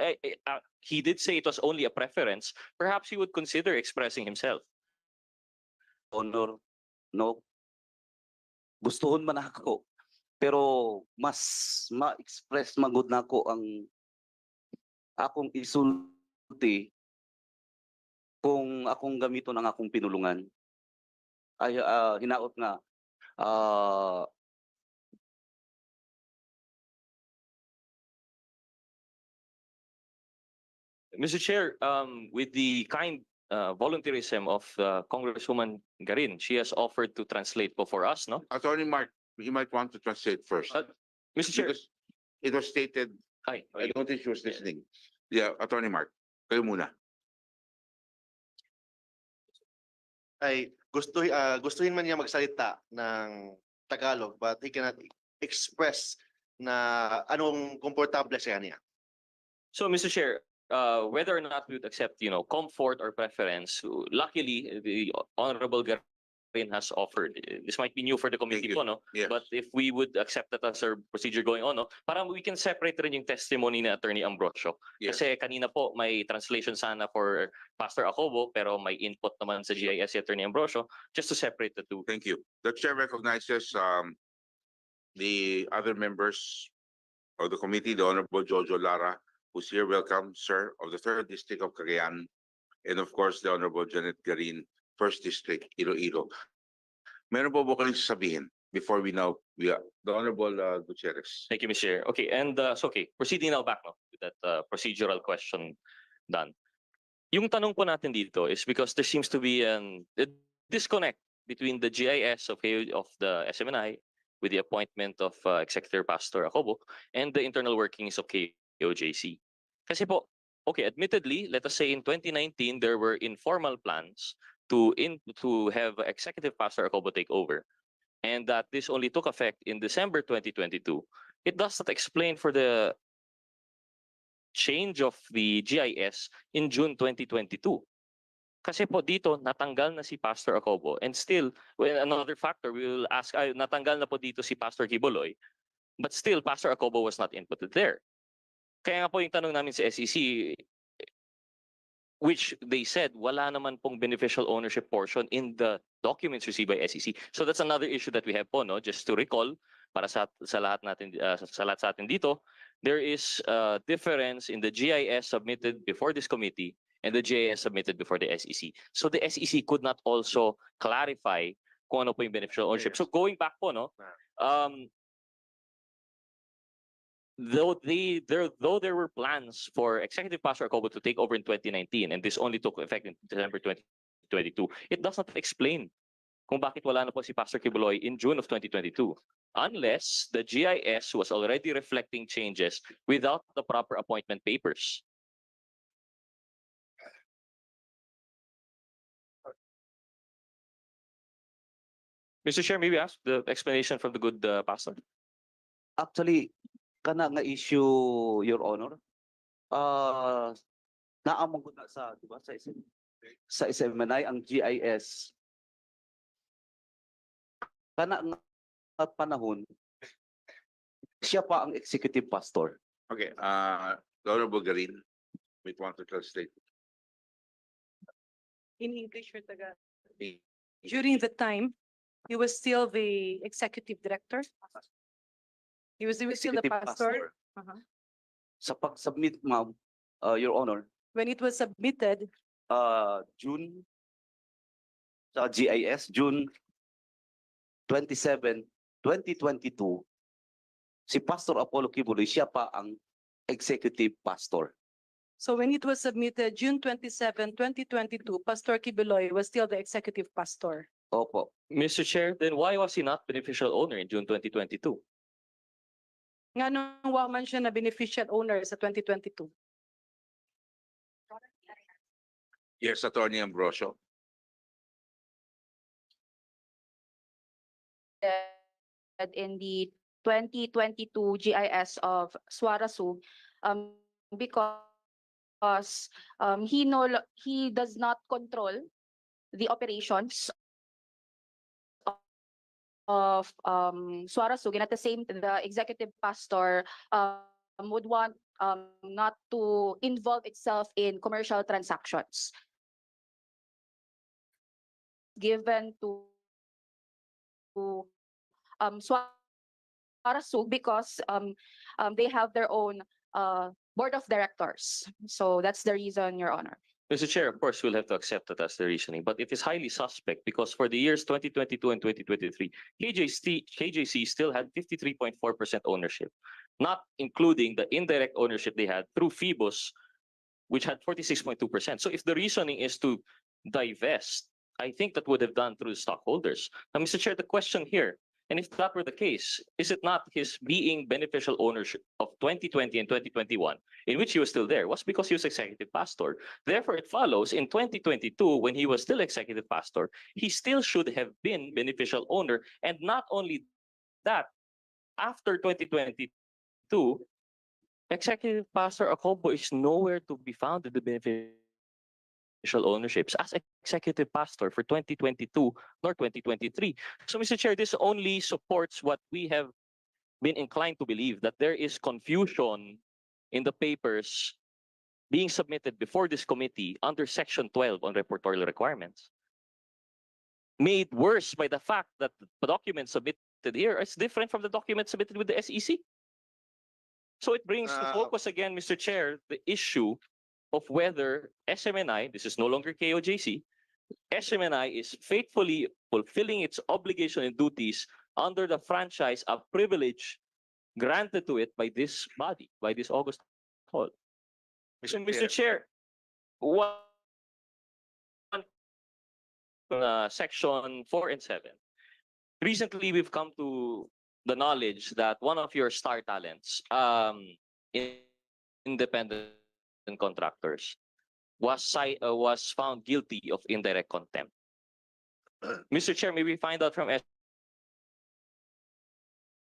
he did say it was only a preference. Perhaps he would consider expressing himself. Honor, no. Gustuhon man ako. Pero mas ma-express magud nako ang akong isulti kung akong gamiton ang akong pinulungan. Ay hinaot nga Mr. Chair, with the kind volunteerism of Congresswoman Garin, she has offered to translate po for us, no? Attorney Mark, he might want to translate first. Mr. Chair, Because it was stated, ay, I don't think she was listening. Yeah, Attorney Mark, kayo muna. Ay gustuhin man niya magsalita ng Tagalog but he cannot express na anong komportable sa kanya. So, Mr. Chair, whether or not we would accept, comfort or preference, luckily, the Honorable Garin has offered. This might be new for the committee you. po, no? Yes. But if we would accept that as our procedure going on, no? Parang we can separate rin yung testimony ni Attorney Ambrosio. Yes. Kasi kanina po may translation sana for Pastor Acobo, pero may input naman sa GIS si Attorney Ambrosio, just to separate the two. Thank you. The chair recognizes the other members of the committee, the Honorable Jojo Lara, who's here. Welcome, sir, of the 3rd District of Cagayan. And of course, the Honorable Janet Garin, 1st District, Iloilo. Meron po kayong sasabihin before we the Honorable Gutierrez. Thank you, Mr. Chair. Okay, and proceeding now back, no, with that procedural question done. Yung tanong po natin dito is because there seems to be a disconnect between the GIS of the SMNI with the appointment of Executive Pastor Acobo and the internal workings of KOJC. Kasi po, okay, admittedly, let us say in 2019 there were informal plans to have Executive Pastor Acobo take over, and that this only took effect in December 2022. It does not explain for the change of the GIS in June 2022. Kasi po dito, natanggal na si Pastor Acobo, and still, another factor, we will ask, natanggal na po dito si Pastor Quiboloy, but still, Pastor Acobo was not inputted there. Kaya nga po yung tanong namin sa SEC, which they said wala naman pong beneficial ownership portion in the documents received by SEC. So that's another issue that we have po, no? Just to recall, para sa lahat sa atin dito, there is a difference in the GIS submitted before this committee and the GIS submitted before the SEC. So the SEC could not also clarify kung ano po yung beneficial ownership. So going back po, no? Though there were plans for Executive Pastor Acobo to take over in 2019, and this only took effect in December 2022, it does not explain kung bakit wala na po si Pastor Quiboloy in June of 2022, unless the GIS was already reflecting changes without the proper appointment papers. Mr. Chair, maybe ask the explanation from the good pastor. Actually, kana nga issue, Your Honor, naamang ko na sa, di ba, sa SMNI, ang GIS. Kana nga panahon, siya pa ang executive pastor. Okay, the Honorable Garin, we want to translate. In English or Tagalog. During the time, he was still the executive director. He was still the Executive pastor. Sa pag-submit, ma'am, Your Honor, When it was submitted, June, sa GIS, June 27, 2022, si Pastor Apollo Quiboloy, siya pa ang executive pastor. so when it was submitted, June 27, 2022, Pastor Quiboloy was still the executive pastor. Opo. Mr. Chair, then why was he not beneficial owner in June 2022? Nga nung wa man siya na beneficial owner sa 2022. Yes, Attorney Ambrosio. In the 2022 GIS of Suarasug, because he does not control the operations of Suarasug, and at the same time, the executive pastor would want not to involve itself in commercial transactions given to Suarasug because they have their own board of directors. So that's the reason, Your Honor. Mr. Chair, of course, we'll have to accept that as the reasoning, but it is highly suspect because for the years 2022 and 2023, KJC still had 53.4% ownership, not including the indirect ownership they had through Phoebus, which had 46.2%. So if the reasoning is to divest, I think that would have done through stockholders. Now, Mr. Chair, the question here, And if that were the case, is it not his being beneficial ownership of 2020 and 2021, in which he was still there, was because he was executive pastor? Therefore, it follows in 2022, when he was still executive pastor, he still should have been beneficial owner. And not only that, after 2022, executive pastor Acobo is nowhere to be found in the beneficial ownerships as executive pastor for 2022 nor 2023. So, Mr. Chair, this only supports what we have been inclined to believe, that there is confusion in the papers being submitted before this committee under Section 12 on reportorial requirements, made worse by the fact that the document submitted here is different from the document submitted with the SEC. So it brings to focus again, Mr. Chair, the issue of whether SMNI, this is no longer KOJC, SMNI is faithfully fulfilling its obligation and duties under the franchise of privilege granted to it by this body, by this August Hall. Mr. Chair, one section 4 and 7. Recently, we've come to the knowledge that one of your star talents, independent contractors, was found guilty of indirect contempt. Mr. Chair, may we find out from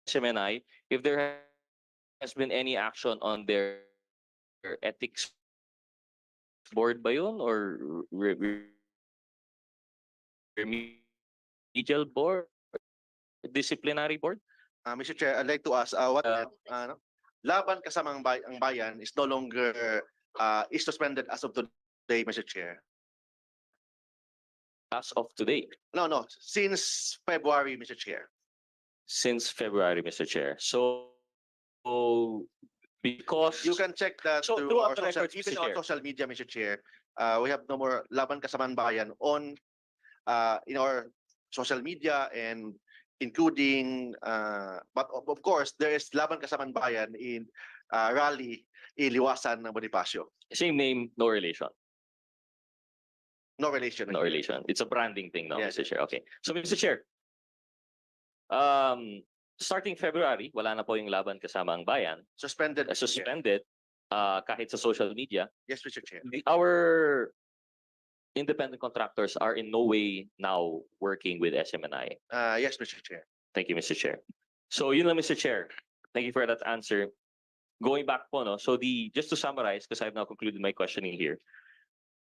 SMNI if there has been any action on their ethics board ba yun, or remedial board, disciplinary board? Mr. Chair, I'd like to ask Laban Kasamang ang Bayan is no longer is suspended as of today, Mr. Chair. As of today? No, since February, Mr. Chair. Since February, Mr. Chair. So because you can check that through throughout our the social, records, even Mr. on Chair. social media, Mr. Chair. We have no more Laban Kasamang Bayan on in our social media, and including but of course there is Laban Kasamang Bayan in rally in Liwasan ng Bonifacio. Same name, no relation. No relation. No relation. It's a branding thing now, Yes. Mr. Chair. Okay. So, Mr. Chair, starting February, wala na po yung Laban Kasamang Bayan. Suspended. Mr. Chair. Suspended kahit sa social media. Yes, Mr. Chair. Our independent contractors are in no way now working with SMNI. Yes, Mr. Chair. Thank you, Mr. Chair. So, yun lang, Mr. Chair. Thank you for that answer. Going back po, no? So just to summarize, because I've now concluded my questioning here.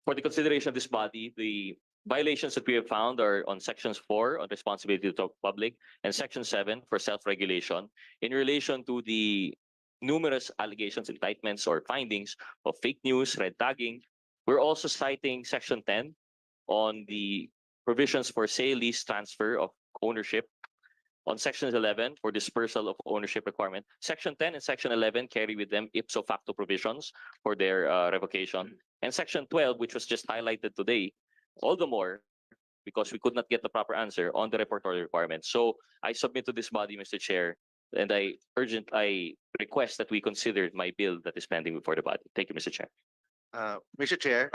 For the consideration of this body, the violations that we have found are on sections 4 on responsibility to the public and section 7 for self-regulation in relation to the numerous allegations, indictments, or findings of fake news, red tagging. We're also citing section 10 on the provisions for sale, lease, transfer of ownership. On sections 11 for dispersal of ownership requirement. Section 10 and section 11 carry with them ipso facto provisions for their revocation. And section 12, which was just highlighted today, all the more because we could not get the proper answer on the reportorial requirements. So I submit to this body, Mr. Chair, and I request that we consider my bill that is pending before the body. Thank you, Mr. Chair. Mr. Chair.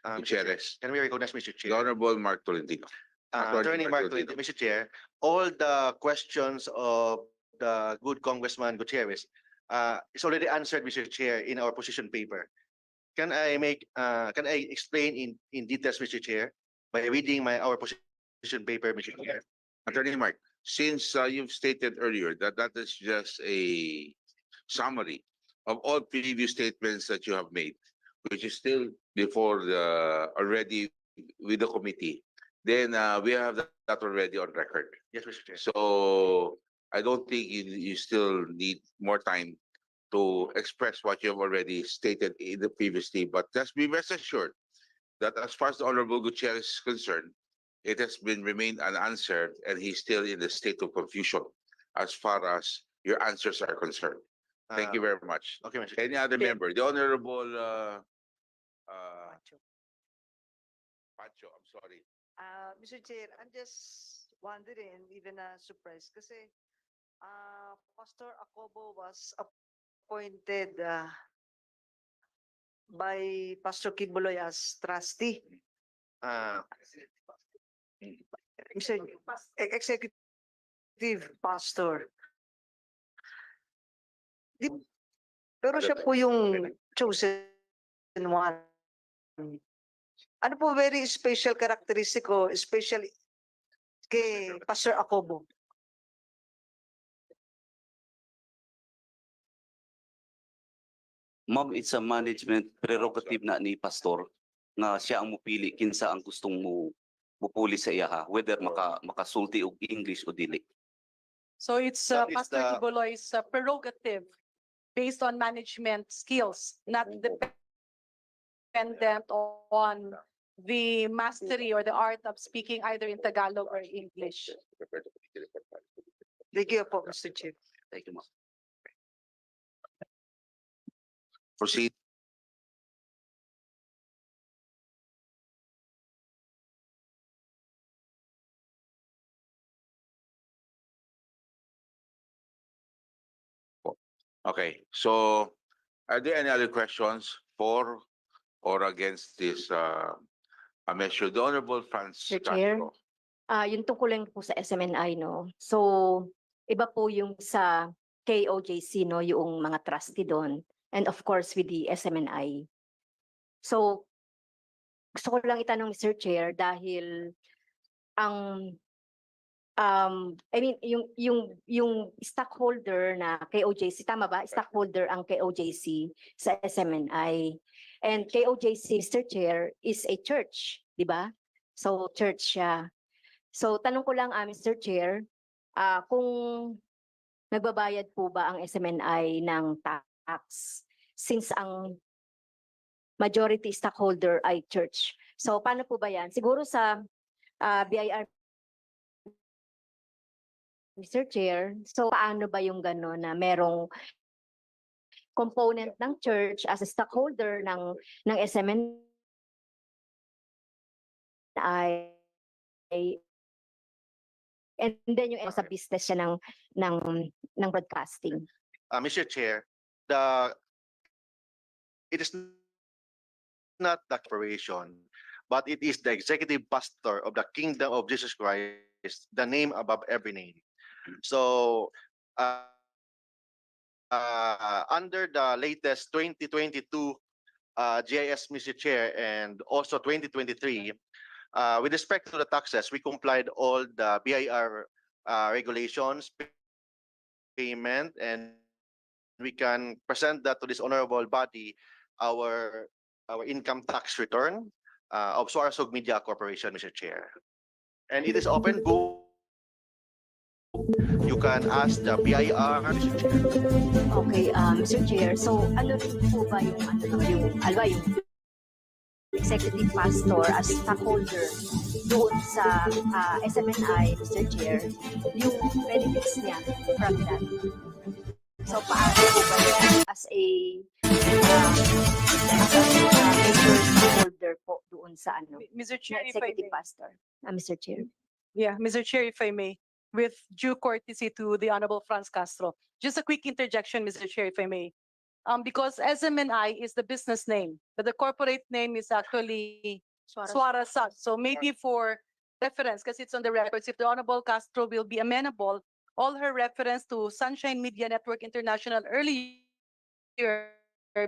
Mr. Chair. Can we recognize Mr. Chair? The Honorable Mark Tolentino. Attorney Mark Tolentino, Mr. Chair, all the questions of the good Congressman Gutierrez is already answered, Mr. Chair, in our position paper. Can I explain in details, Mr. Chair, by reading our position paper, Mr. Chair? Attorney Mark, since you've stated earlier that that is just a summary of all previous statements that you have made, which is still before already with the committee, then we have that already on record. Yes, Mr. Chair. So I don't think you still need more time to express what you have already stated in the previously, but just be rest assured that as far as the Honorable Gutierrez is concerned, it has been remained unanswered and he's still in the state of confusion as far as your answers are concerned. Thank you very much. Okay, Mr. Chair. Any other member? The Honorable Pancho, I'm sorry. Mr. Chair, I'm just wondering, even surprised, kasi Pastor Acobo was appointed by Pastor Quiboloy as trustee. Mr. Executive pastor. Pero siya po yung chosen one. Ano po very special characteristic ko, especially kay Pastor Acobo? Ma'am, it's a management prerogative na ni pastor nga siya ang mupili kinsa ang gustong mupuli sa iya ha, whether makasulti og English o dili. So it's That is Pastor the- Quiboloy's prerogative based on management skills, not dependent on the mastery or the art of speaking either in Tagalog or English. Thank you po, Mr. Chair. Thank you, ma'am. Proceed. Okay, so are there any other questions for or against this measure? The Honorable Franz Mr. Chair. Castro. Yung tungkol lang po sa SMNI, no? So, iba po yung sa KOJC, no? Yung mga trustee doon. And of course, with the SMNI. So, gusto ko lang itanong, Mr. Chair, dahil ang I mean, yung stockholder na KOJC, tama ba? Stockholder ang KOJC sa SMNI. And KOJC, Mr. Chair, is a church, di ba? So, church siya. So, tanong ko lang, Mr. Chair, kung nagbabayad po ba ang SMNI ng tax since ang majority stockholder ay church. So, paano po ba yan? Siguro sa BIR, Mr. Chair, so paano ba yung gano'n na merong component ng church as a stockholder ng SMNI and then yung sa business siya ng broadcasting. Mr. Chair, it is not the corporation, but it is the executive pastor of the Kingdom of Jesus Christ, the name above every name. So, under the latest 2022 GIS, Mr. Chair, and also 2023, with respect to the taxes, we complied all the BIR regulations, payment, and we can present that to this honorable body, our income tax return of Suarezug Media Corporation, Mr. Chair. And it is open book. You can ask the BIR, Mr. Chair. Okay, Mr. Chair, so ano rin po ba yung executive pastor as stockholder doon sa SMNI, Mr. Chair, yung benefits niya from that? So paano po ba yun as a major stockholder po doon sa Mr. Chair, if I executive may. pastor? Mr. Chair. Yeah, Mr. Chair, if I may, with due courtesy to the Honorable Franz Castro, just a quick interjection, Mr. Chair, if I may. Because SMNI is the business name, but the corporate name is actually Suarezug. So maybe for reference, because it's on the records, if the Honorable Castro will be amenable, all her reference to Sunshine Media Network International earlier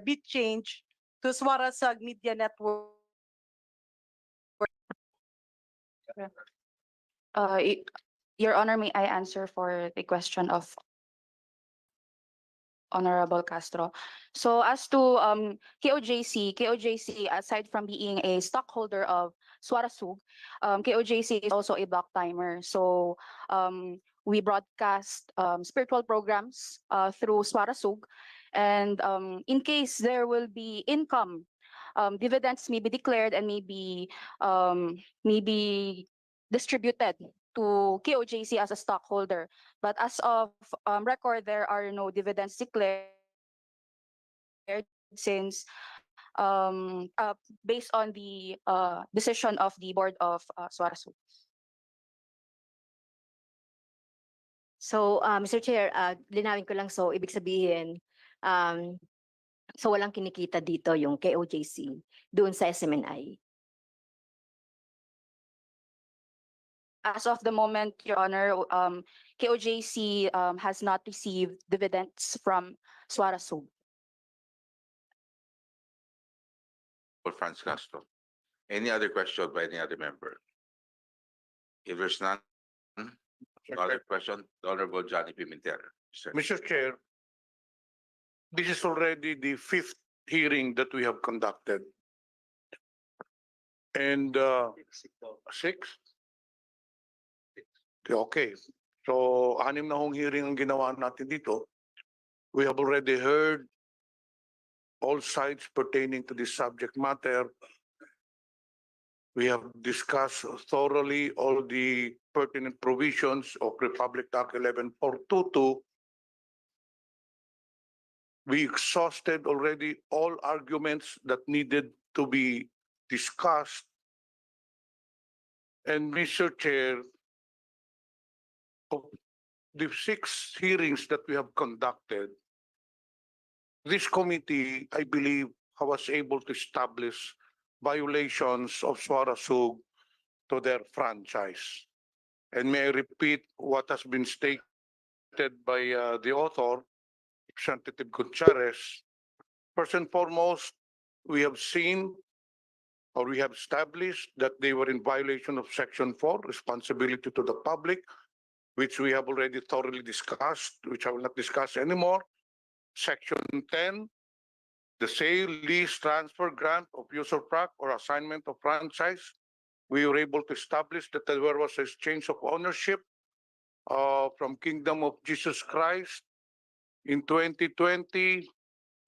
be changed to Suarezug Media Network. Your Honor, may I answer for the question of Honorable Castro? So as to KOJC, aside from being a stockholder of Suarezug, KOJC is also a block timer. So we broadcast spiritual programs through Suarezug, and in case there will be income, dividends may be declared and may be distributed to KOJC as a stockholder. But as of record, there are no dividends declared since based on the decision of the board of Suarezug. So, Mr. Chair, linawin ko lang, so ibig sabihin, so walang kinikita dito yung KOJC doon sa SMNI. as of the moment, Your Honor, KOJC has not received dividends from Suarasug. For Franz Castro. Any other question by any other member? If there's none, other question, the Honorable Johnny Pimentel. Sir. Mr. Chair, this is already the fifth hearing that we have conducted. And six? Okay. So, anim na hong hearing ang ginawa natin dito. We have already heard all sides pertaining to this subject matter. We have discussed thoroughly all the pertinent provisions of Republic Act 11422. We exhausted already all arguments that needed to be discussed. And Mr. Chair, of the 6 hearings that we have conducted, this committee, I believe, was able to establish violations of Suarasug to their franchise. And may I repeat what has been stated by the author, Representative Gutierrez. First and foremost, we have seen or we have established that they were in violation of Section 4, responsibility to the public, which we have already thoroughly discussed, which I will not discuss anymore. Section 10, the sale, lease, transfer, grant of use of tract or assignment of franchise. We were able to establish that there was a change of ownership from Kingdom of Jesus Christ. In 2020,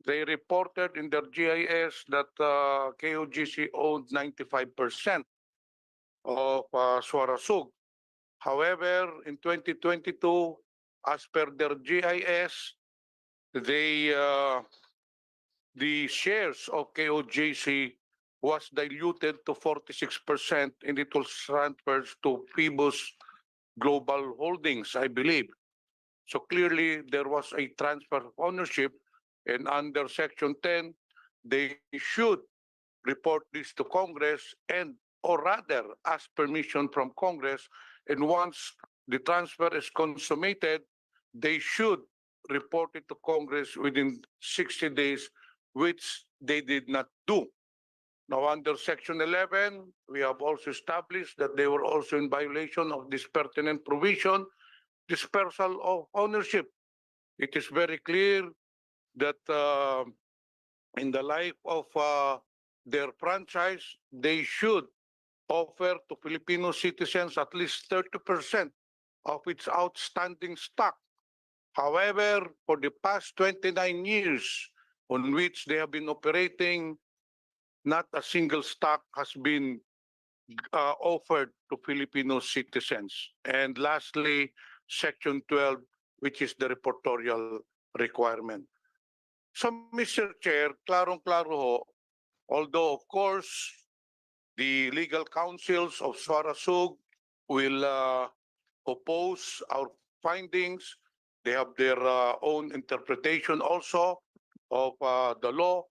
they reported in their GIS that KOGC owned 95% of Suarasug. However, in 2022, as per their GIS, the shares of KOJC was diluted to 46% and it was transferred to Phoebus Global Holdings, I believe. So clearly there was a transfer of ownership, and under Section 10, they should report this to Congress and or rather ask permission from Congress. And once the transfer is consummated, they should report it to Congress within 60 days, which they did not do. Now, under Section 11, we have also established that they were also in violation of this pertinent provision, dispersal of ownership. It is very clear that in the life of their franchise, they should offer to Filipino citizens at least 30% of its outstanding stock. However, for the past 29 years on which they have been operating, not a single stock has been offered to Filipino citizens. And lastly, Section 12, which is the reportorial requirement. So, Mr. Chair, klarong-klaro ho, although of course, the legal counsels of Suarasug will oppose our findings. They have their own interpretation also of the law.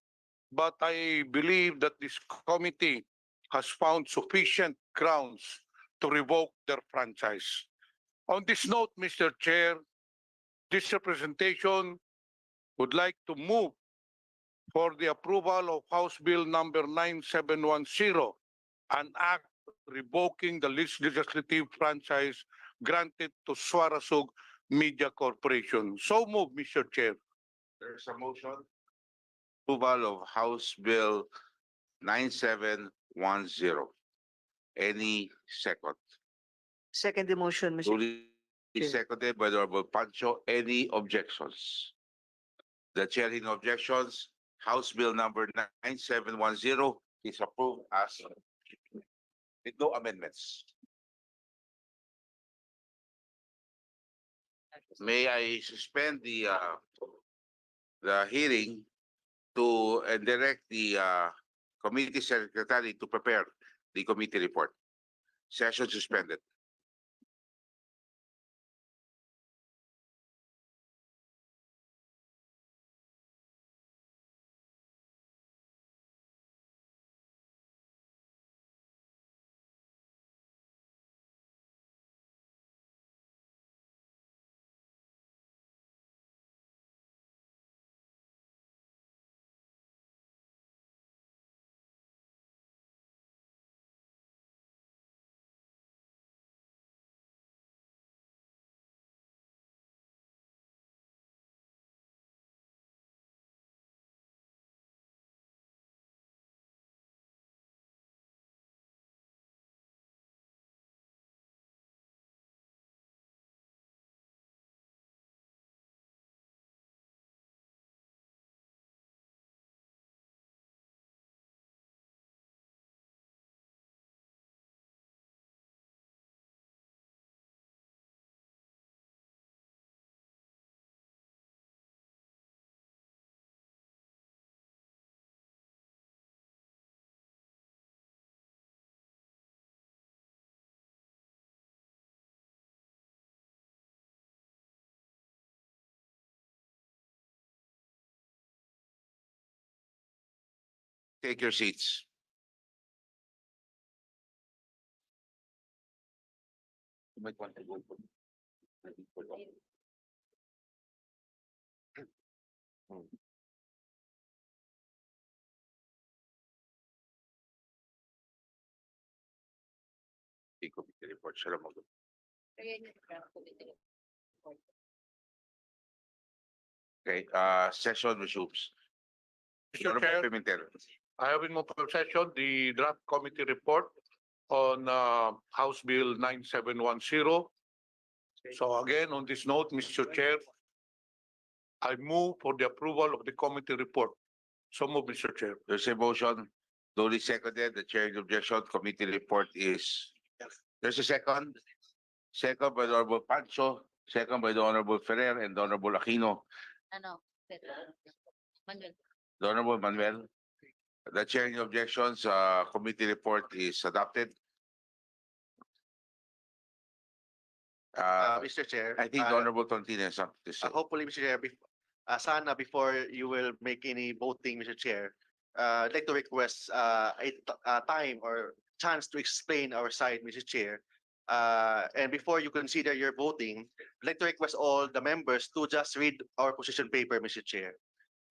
But I believe that this committee has found sufficient grounds to revoke their franchise. On this note, Mr. Chair, this representation would like to move for the approval of House Bill number 9710, an act revoking the legislative franchise granted to Suarasug Media Corporation. So move, Mr. Chair. There's a motion. Approval of House Bill 9710. Any second? Second the motion, Mr. Duly seconded by the Honorable Pancho. Any objections? The chair in objections, House Bill number 9710 is approved as with no amendments. May I suspend the hearing to direct the committee secretary to prepare the committee report. Session suspended. take your seats. Committee report. Siya lang mag- Okay, session resumes. Mr. Honorable Chair, Pimentel. I have in my possession the draft committee report on House Bill 9710. So again, on this note, Mr. Chair, I move for the approval of the committee report. So move, Mr. Chair. There's a motion duly seconded. The chair in objection. Committee report is. There's a second. Second by the Honorable Pancho. Second by the Honorable Ferrer and the Honorable Aquino. Ano? Manuel. The Honorable Manuel. The chair in objections. Committee report is adopted. Mr. Chair. I think the Honorable Tontine has something to say. Hopefully, Mr. Chair, sana before you will make any voting, Mr. Chair, I'd like to request a time or chance to explain our side, Mr. Chair. And before you consider your voting, I'd like to request all the members to just read our position paper, Mr. Chair,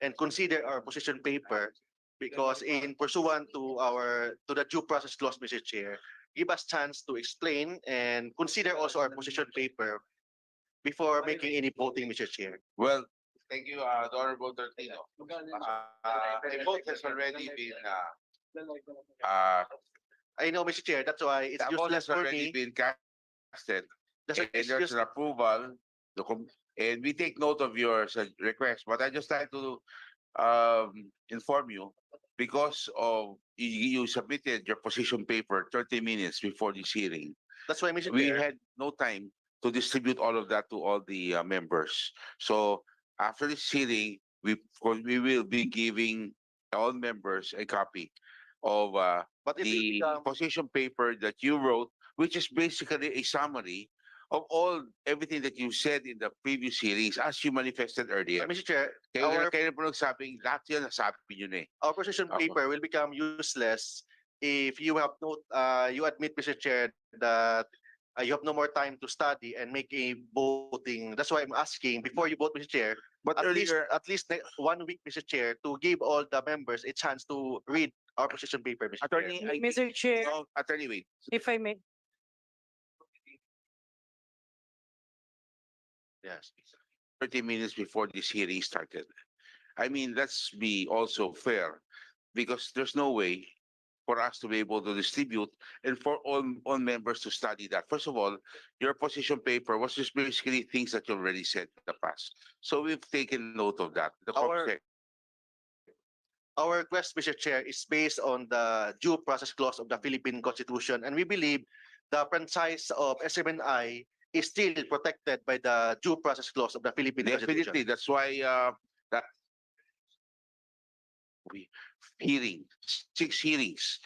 and consider our position paper because in pursuant to the due process clause, Mr. Chair, give us chance to explain and consider also our position paper before making any voting, Mr. Chair. Well, thank you, the Honorable Tortino. The vote has already been, I know, Mr. Chair, that's why it's the vote useless has for already me. been casted. That's why And it's there's just- an approval, and we take note of your request, but I just like to inform you because of you submitted your position paper 30 minutes before this hearing. That's why, Mr. We Chair. had no time to distribute all of that to all the members. So after this hearing, we will be giving all members a copy of But it will the become- position paper that you wrote, which is basically a summary of everything that you said in the previous hearings as you manifested earlier. Mr. Chair, Kaya po nagsabing lahat yan nasabi nyo na eh. our position Opo. paper will become useless if you have you admit, Mr. Chair, that you have no more time to study and make a voting. That's why I'm asking before you vote, Mr. Chair, But at least earlier, 1 week, Mr. Chair, to give all the members a chance to read our position paper, Mr. Chair. Attorney, I- Mr. Chair, no, Attorney, wait. if I may. Yes. 30 minutes before this hearing started. I mean, let's be also fair because there's no way for us to be able to distribute and for all members to study that. First of all, your position paper was just basically things that you already said in the past. So we've taken note of that. The Our- corp- Our request, Mr. Chair, is based on the due process clause of the Philippine Constitution, and we believe the franchise of SMNI is still protected by the due process clause of the Philippine Definitely, Constitution. that's why that hearing, 6 hearings.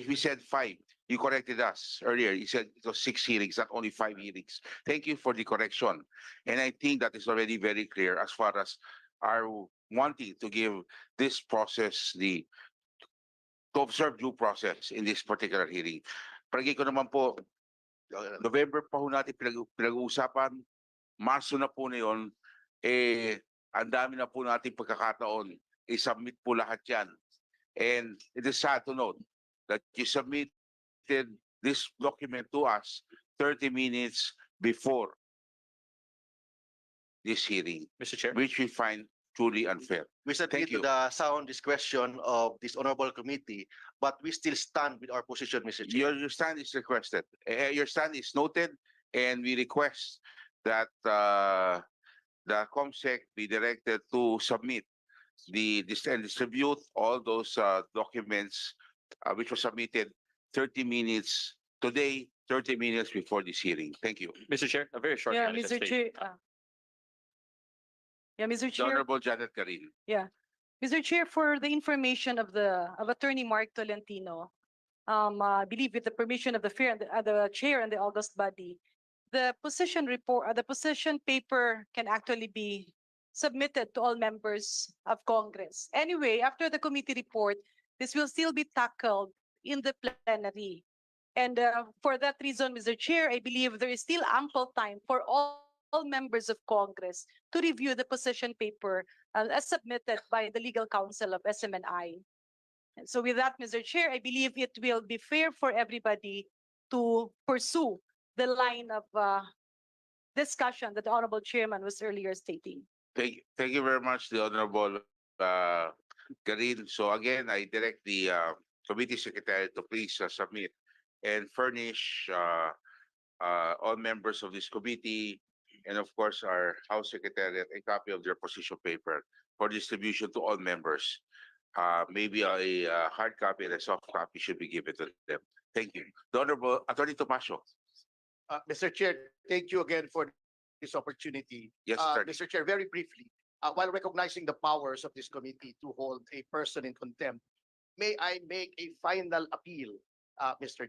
We said 5. You corrected us earlier. You said it was 6 hearings, not only 5 hearings. Thank you for the correction. And I think that is already very clear as far as our wanting to give this process to observe due process in this particular hearing. Palagi ko naman po, November pa ho natin pinag-uusapan, Marso na po na yun, ang dami na po natin pagkakataon, i-submit po lahat yan. And it is sad to note that you submitted this document to us 30 minutes before this hearing, Mr. Chair. which we find truly unfair. We submit Thank to you. the sound discretion of this honorable committee, but we still stand with our position, Mr. Chair. Your stand is requested. Your stand is noted, and we request that the COMSEC be directed to submit and distribute all those documents which were submitted 30 minutes today, 30 minutes before this hearing. Thank you. Mr. Chair, a very short Yeah, Mr. manifestation. Chair. Yeah, Mr. The Chair. Honorable Janet Karin. Mr. Chair, for the information of Attorney Mark Tolentino, I believe with the permission of the the chair and the august body, the position report, the position paper can actually be submitted to all members of Congress. Anyway, after the committee report, this will still be tackled in the plenary. And for that reason, Mr. Chair, I believe there is still ample time for all members of Congress to review the position paper as submitted by the legal counsel of SMNI. And so with that, Mr. Chair, I believe it will be fair for everybody to pursue the line of discussion that the Honorable Chairman was earlier stating. Thank you very much, the Honorable Karin. So again, I direct the committee secretary to please submit and furnish all members of this committee and of course our House Secretariat a copy of their position paper for distribution to all members. Maybe a hard copy and a soft copy should be given to them. Thank you. The Honorable Attorney Tomasio. Mr. Chair, thank you again for this opportunity. Yes, Attorney. Mr. Chair, very briefly, while recognizing the powers of this committee to hold a person in contempt, may I make a final appeal, Mr.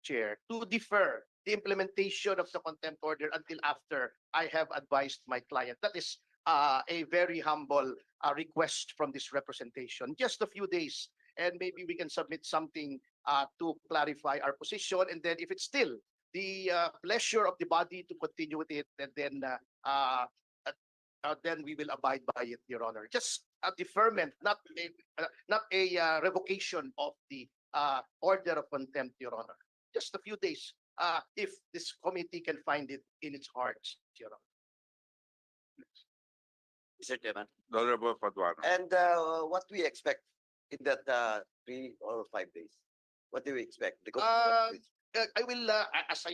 Chair, to defer the implementation of the contempt order until after I have advised my client. That is a very humble request from this representation. Just a few days, and maybe we can submit something to clarify our position. And then if it's still the pleasure of the body to continue with it, and then we will abide by it, Your Honor. Just a deferment, not a revocation of the order of contempt, Your Honor. Just a few days, if this committee can find it in its heart, Your Honor. Mr. Chairman. The Honorable Paduano. And what we expect in that 3 or 5 days? What do we expect? Because I will, as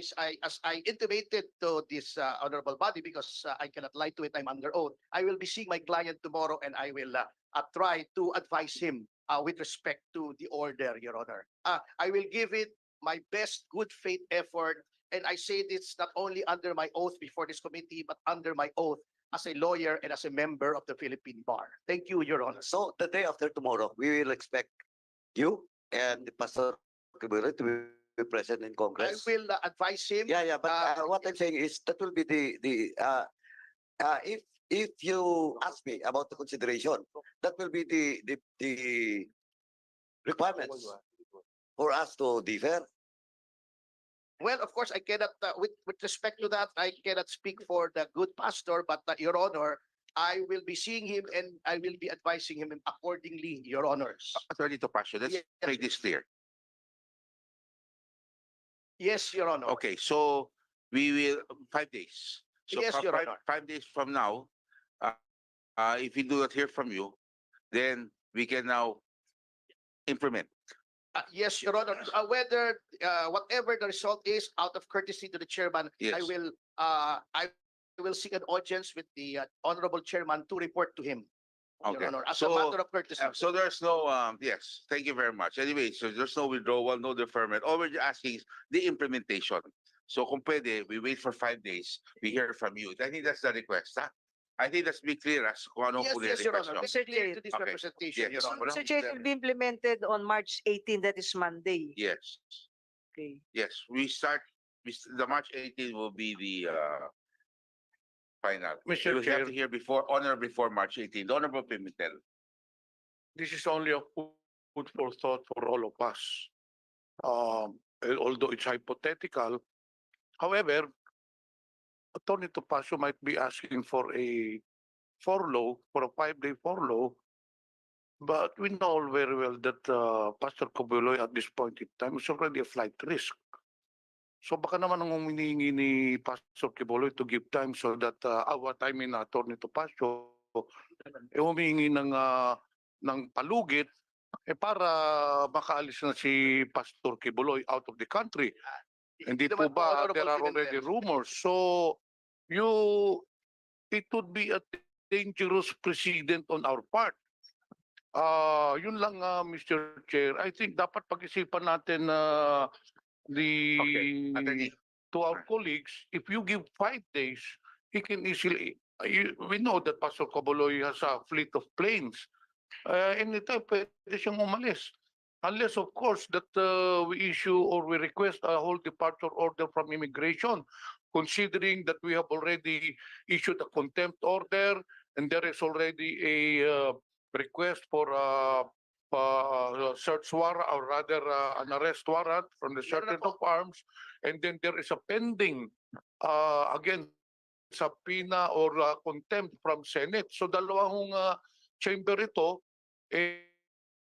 I intimated to this honorable body, because I cannot lie to it, I'm under oath. I will be seeing my client tomorrow, and I will try to advise him with respect to the order, Your Honor. I will give it my best good faith effort, and I say this not only under my oath before this committee, but under my oath as a lawyer and as a member of the Philippine Bar. Thank you, Your Honor. so the day after tomorrow, we will expect you and Pastor Quiboloy to be present in I Congress. will advise him. Yeah, but what I'm saying is that will be if you ask me about the consideration, that will be the requirements for us to differ. Well, of course, I cannot, with respect to that, I cannot speak for the good pastor, but Your Honor, I will be seeing him and I will be advising him accordingly, Your Honors. Attorney Tomasio, let's Yes. make this clear. Yes, Your Honor. Okay, so we will 5 days. So Yes, Your Honor. 5 days from now, if we do not hear from you, then we can now implement. Yes, Your Honor. Whether whatever the result is, out of courtesy to the chairman, I Yes. will seek an audience with the honorable chairman to report to him, Your Okay. Honor, as a So, matter of courtesy. So there's no, yes, thank you very much. Anyway, so there's no withdrawal, no deferment. All we're asking is the implementation. So kung pwede, we wait for 5 days, we hear from you. I think that's the request, ha? I think let's be clear as kung ano Yes, huli yes, Your request Honor. nyo. Make it clear to this Okay. representation, Yes. Your So, Honor. Mr. Chair, it will be implemented on March 18, that is Monday. Yes, Okay. yes, the March 18 will be the final. Mr. We'll have Chair. to hear before March 18. The Honorable Pimentel. This is only a food for thought for all of us. Although it's hypothetical, however, Attorney Topacio might be asking for a furlough, for a 5-day furlough, but we know very well that Pastor Quiboloy at this point in time is already a flight risk. So baka naman ang humihingi ni Pastor Quiboloy to give time so that Attorney Topacio, humihingi ng palugit para makaalis na si Pastor Quiboloy out of the country. Hindi po ba there are already rumors? So it would be a dangerous precedent on our part. Yun lang, Mr. Chair. I think dapat pag-isipan natin to our colleagues, if you give 5 days, he can easily, we know that Pastor Quiboloy has a fleet of planes. Anytime pwede siyang umalis. Unless, of course, that we issue or we request a whole departure order from immigration, considering that we have already issued a contempt order and there is already a request for search warrant, or rather an arrest warrant from the Sergeant of Arms, and then there is a pending again subpoena or contempt from Senate. So dalawang chamber ito,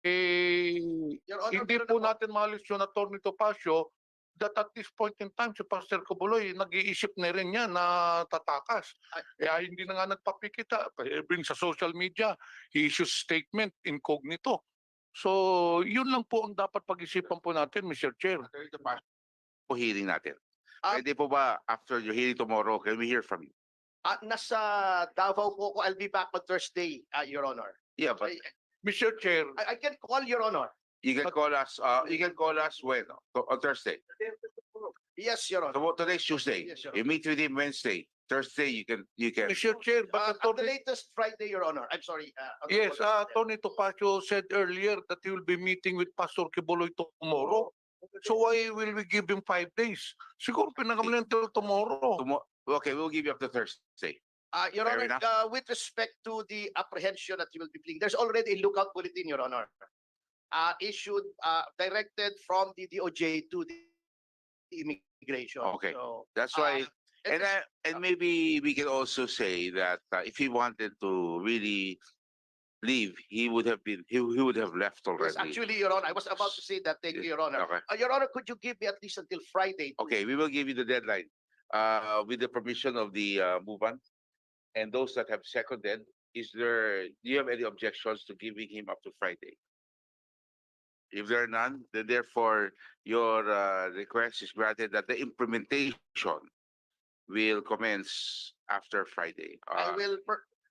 Your Honor, hindi po natin maalis yung Atty. Topacio that at this point in time si Pastor Quiboloy nag-iisip na rin niya na tatakas. Kaya hindi na nga nagpapikita. Even sa social media, he issues statement incognito. So, yun lang po ang dapat pag-isipan po natin, Mr. Chair. Po hearing natin. Ah. Pwede po ba after your hearing tomorrow, can we hear from you? Nasa Davao po ako. I'll be back on Thursday, Your Honor. Yeah, but Mr. Chair, I can call Your Honor. you can call us. You can call us when on Thursday. Yes, Your Honor. So today's Tuesday. Yes, Your You meet with him Wednesday. Thursday, you can. Mr. Chair, but At the latest Friday, Your Honor. I'm sorry. yes, Tony Topacio said earlier that he will be meeting with Pastor Quiboloy tomorrow. So why will we give him 5 days? Siguro pinagaman until tomorrow. Okay, we'll give you up to Thursday. Your Fair Honor, enough. with respect to the apprehension that you will be pleading, there's already a lookout bulletin, Your Honor, issued, directed from the DOJ to the immigration. Okay. So, That's why. it is- And maybe we can also say that if he wanted to really leave, he would have been. He would have left yes, already. actually, Your Honor, I was about to say that. Thank you, Your Honor. Okay. Your Honor, could you give me at least until Friday? Okay, we will give you the deadline. With the permission of the movement and those that have seconded, do you have any objections to giving him up to Friday? If there are none, then therefore your request is granted that the implementation will commence after Friday,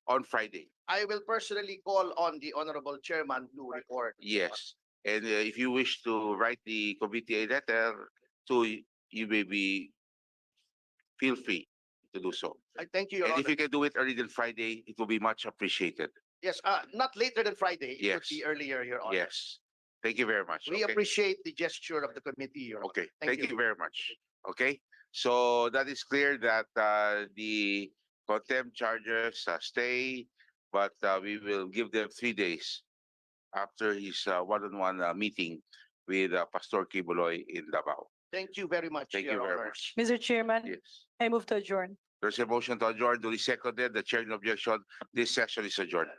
on Friday. I will personally call on the Honorable Chairman to report. Yes, and if you wish to write the committee a letter, you may be, feel free to do so. I thank you, Your And if Honor. you can do it earlier than Friday, it will be much appreciated. Yes, not later than Friday. It Yes. could be earlier, Your Honor. Yes. Thank you very much. We Okay. appreciate the gesture of the committee, Your Honor. Okay, Thank thank you. you very much. Okay, so that is clear that the contempt charges stay, but we will give them 3 days after his one-on-one meeting with Pastor Quiboloy in Davao. Thank you very much, Thank Your you very Honor. much. Mr. Chairman, Yes. I move to adjourn. There's a motion to adjourn, duly seconded. The chair in objection. This session is adjourned.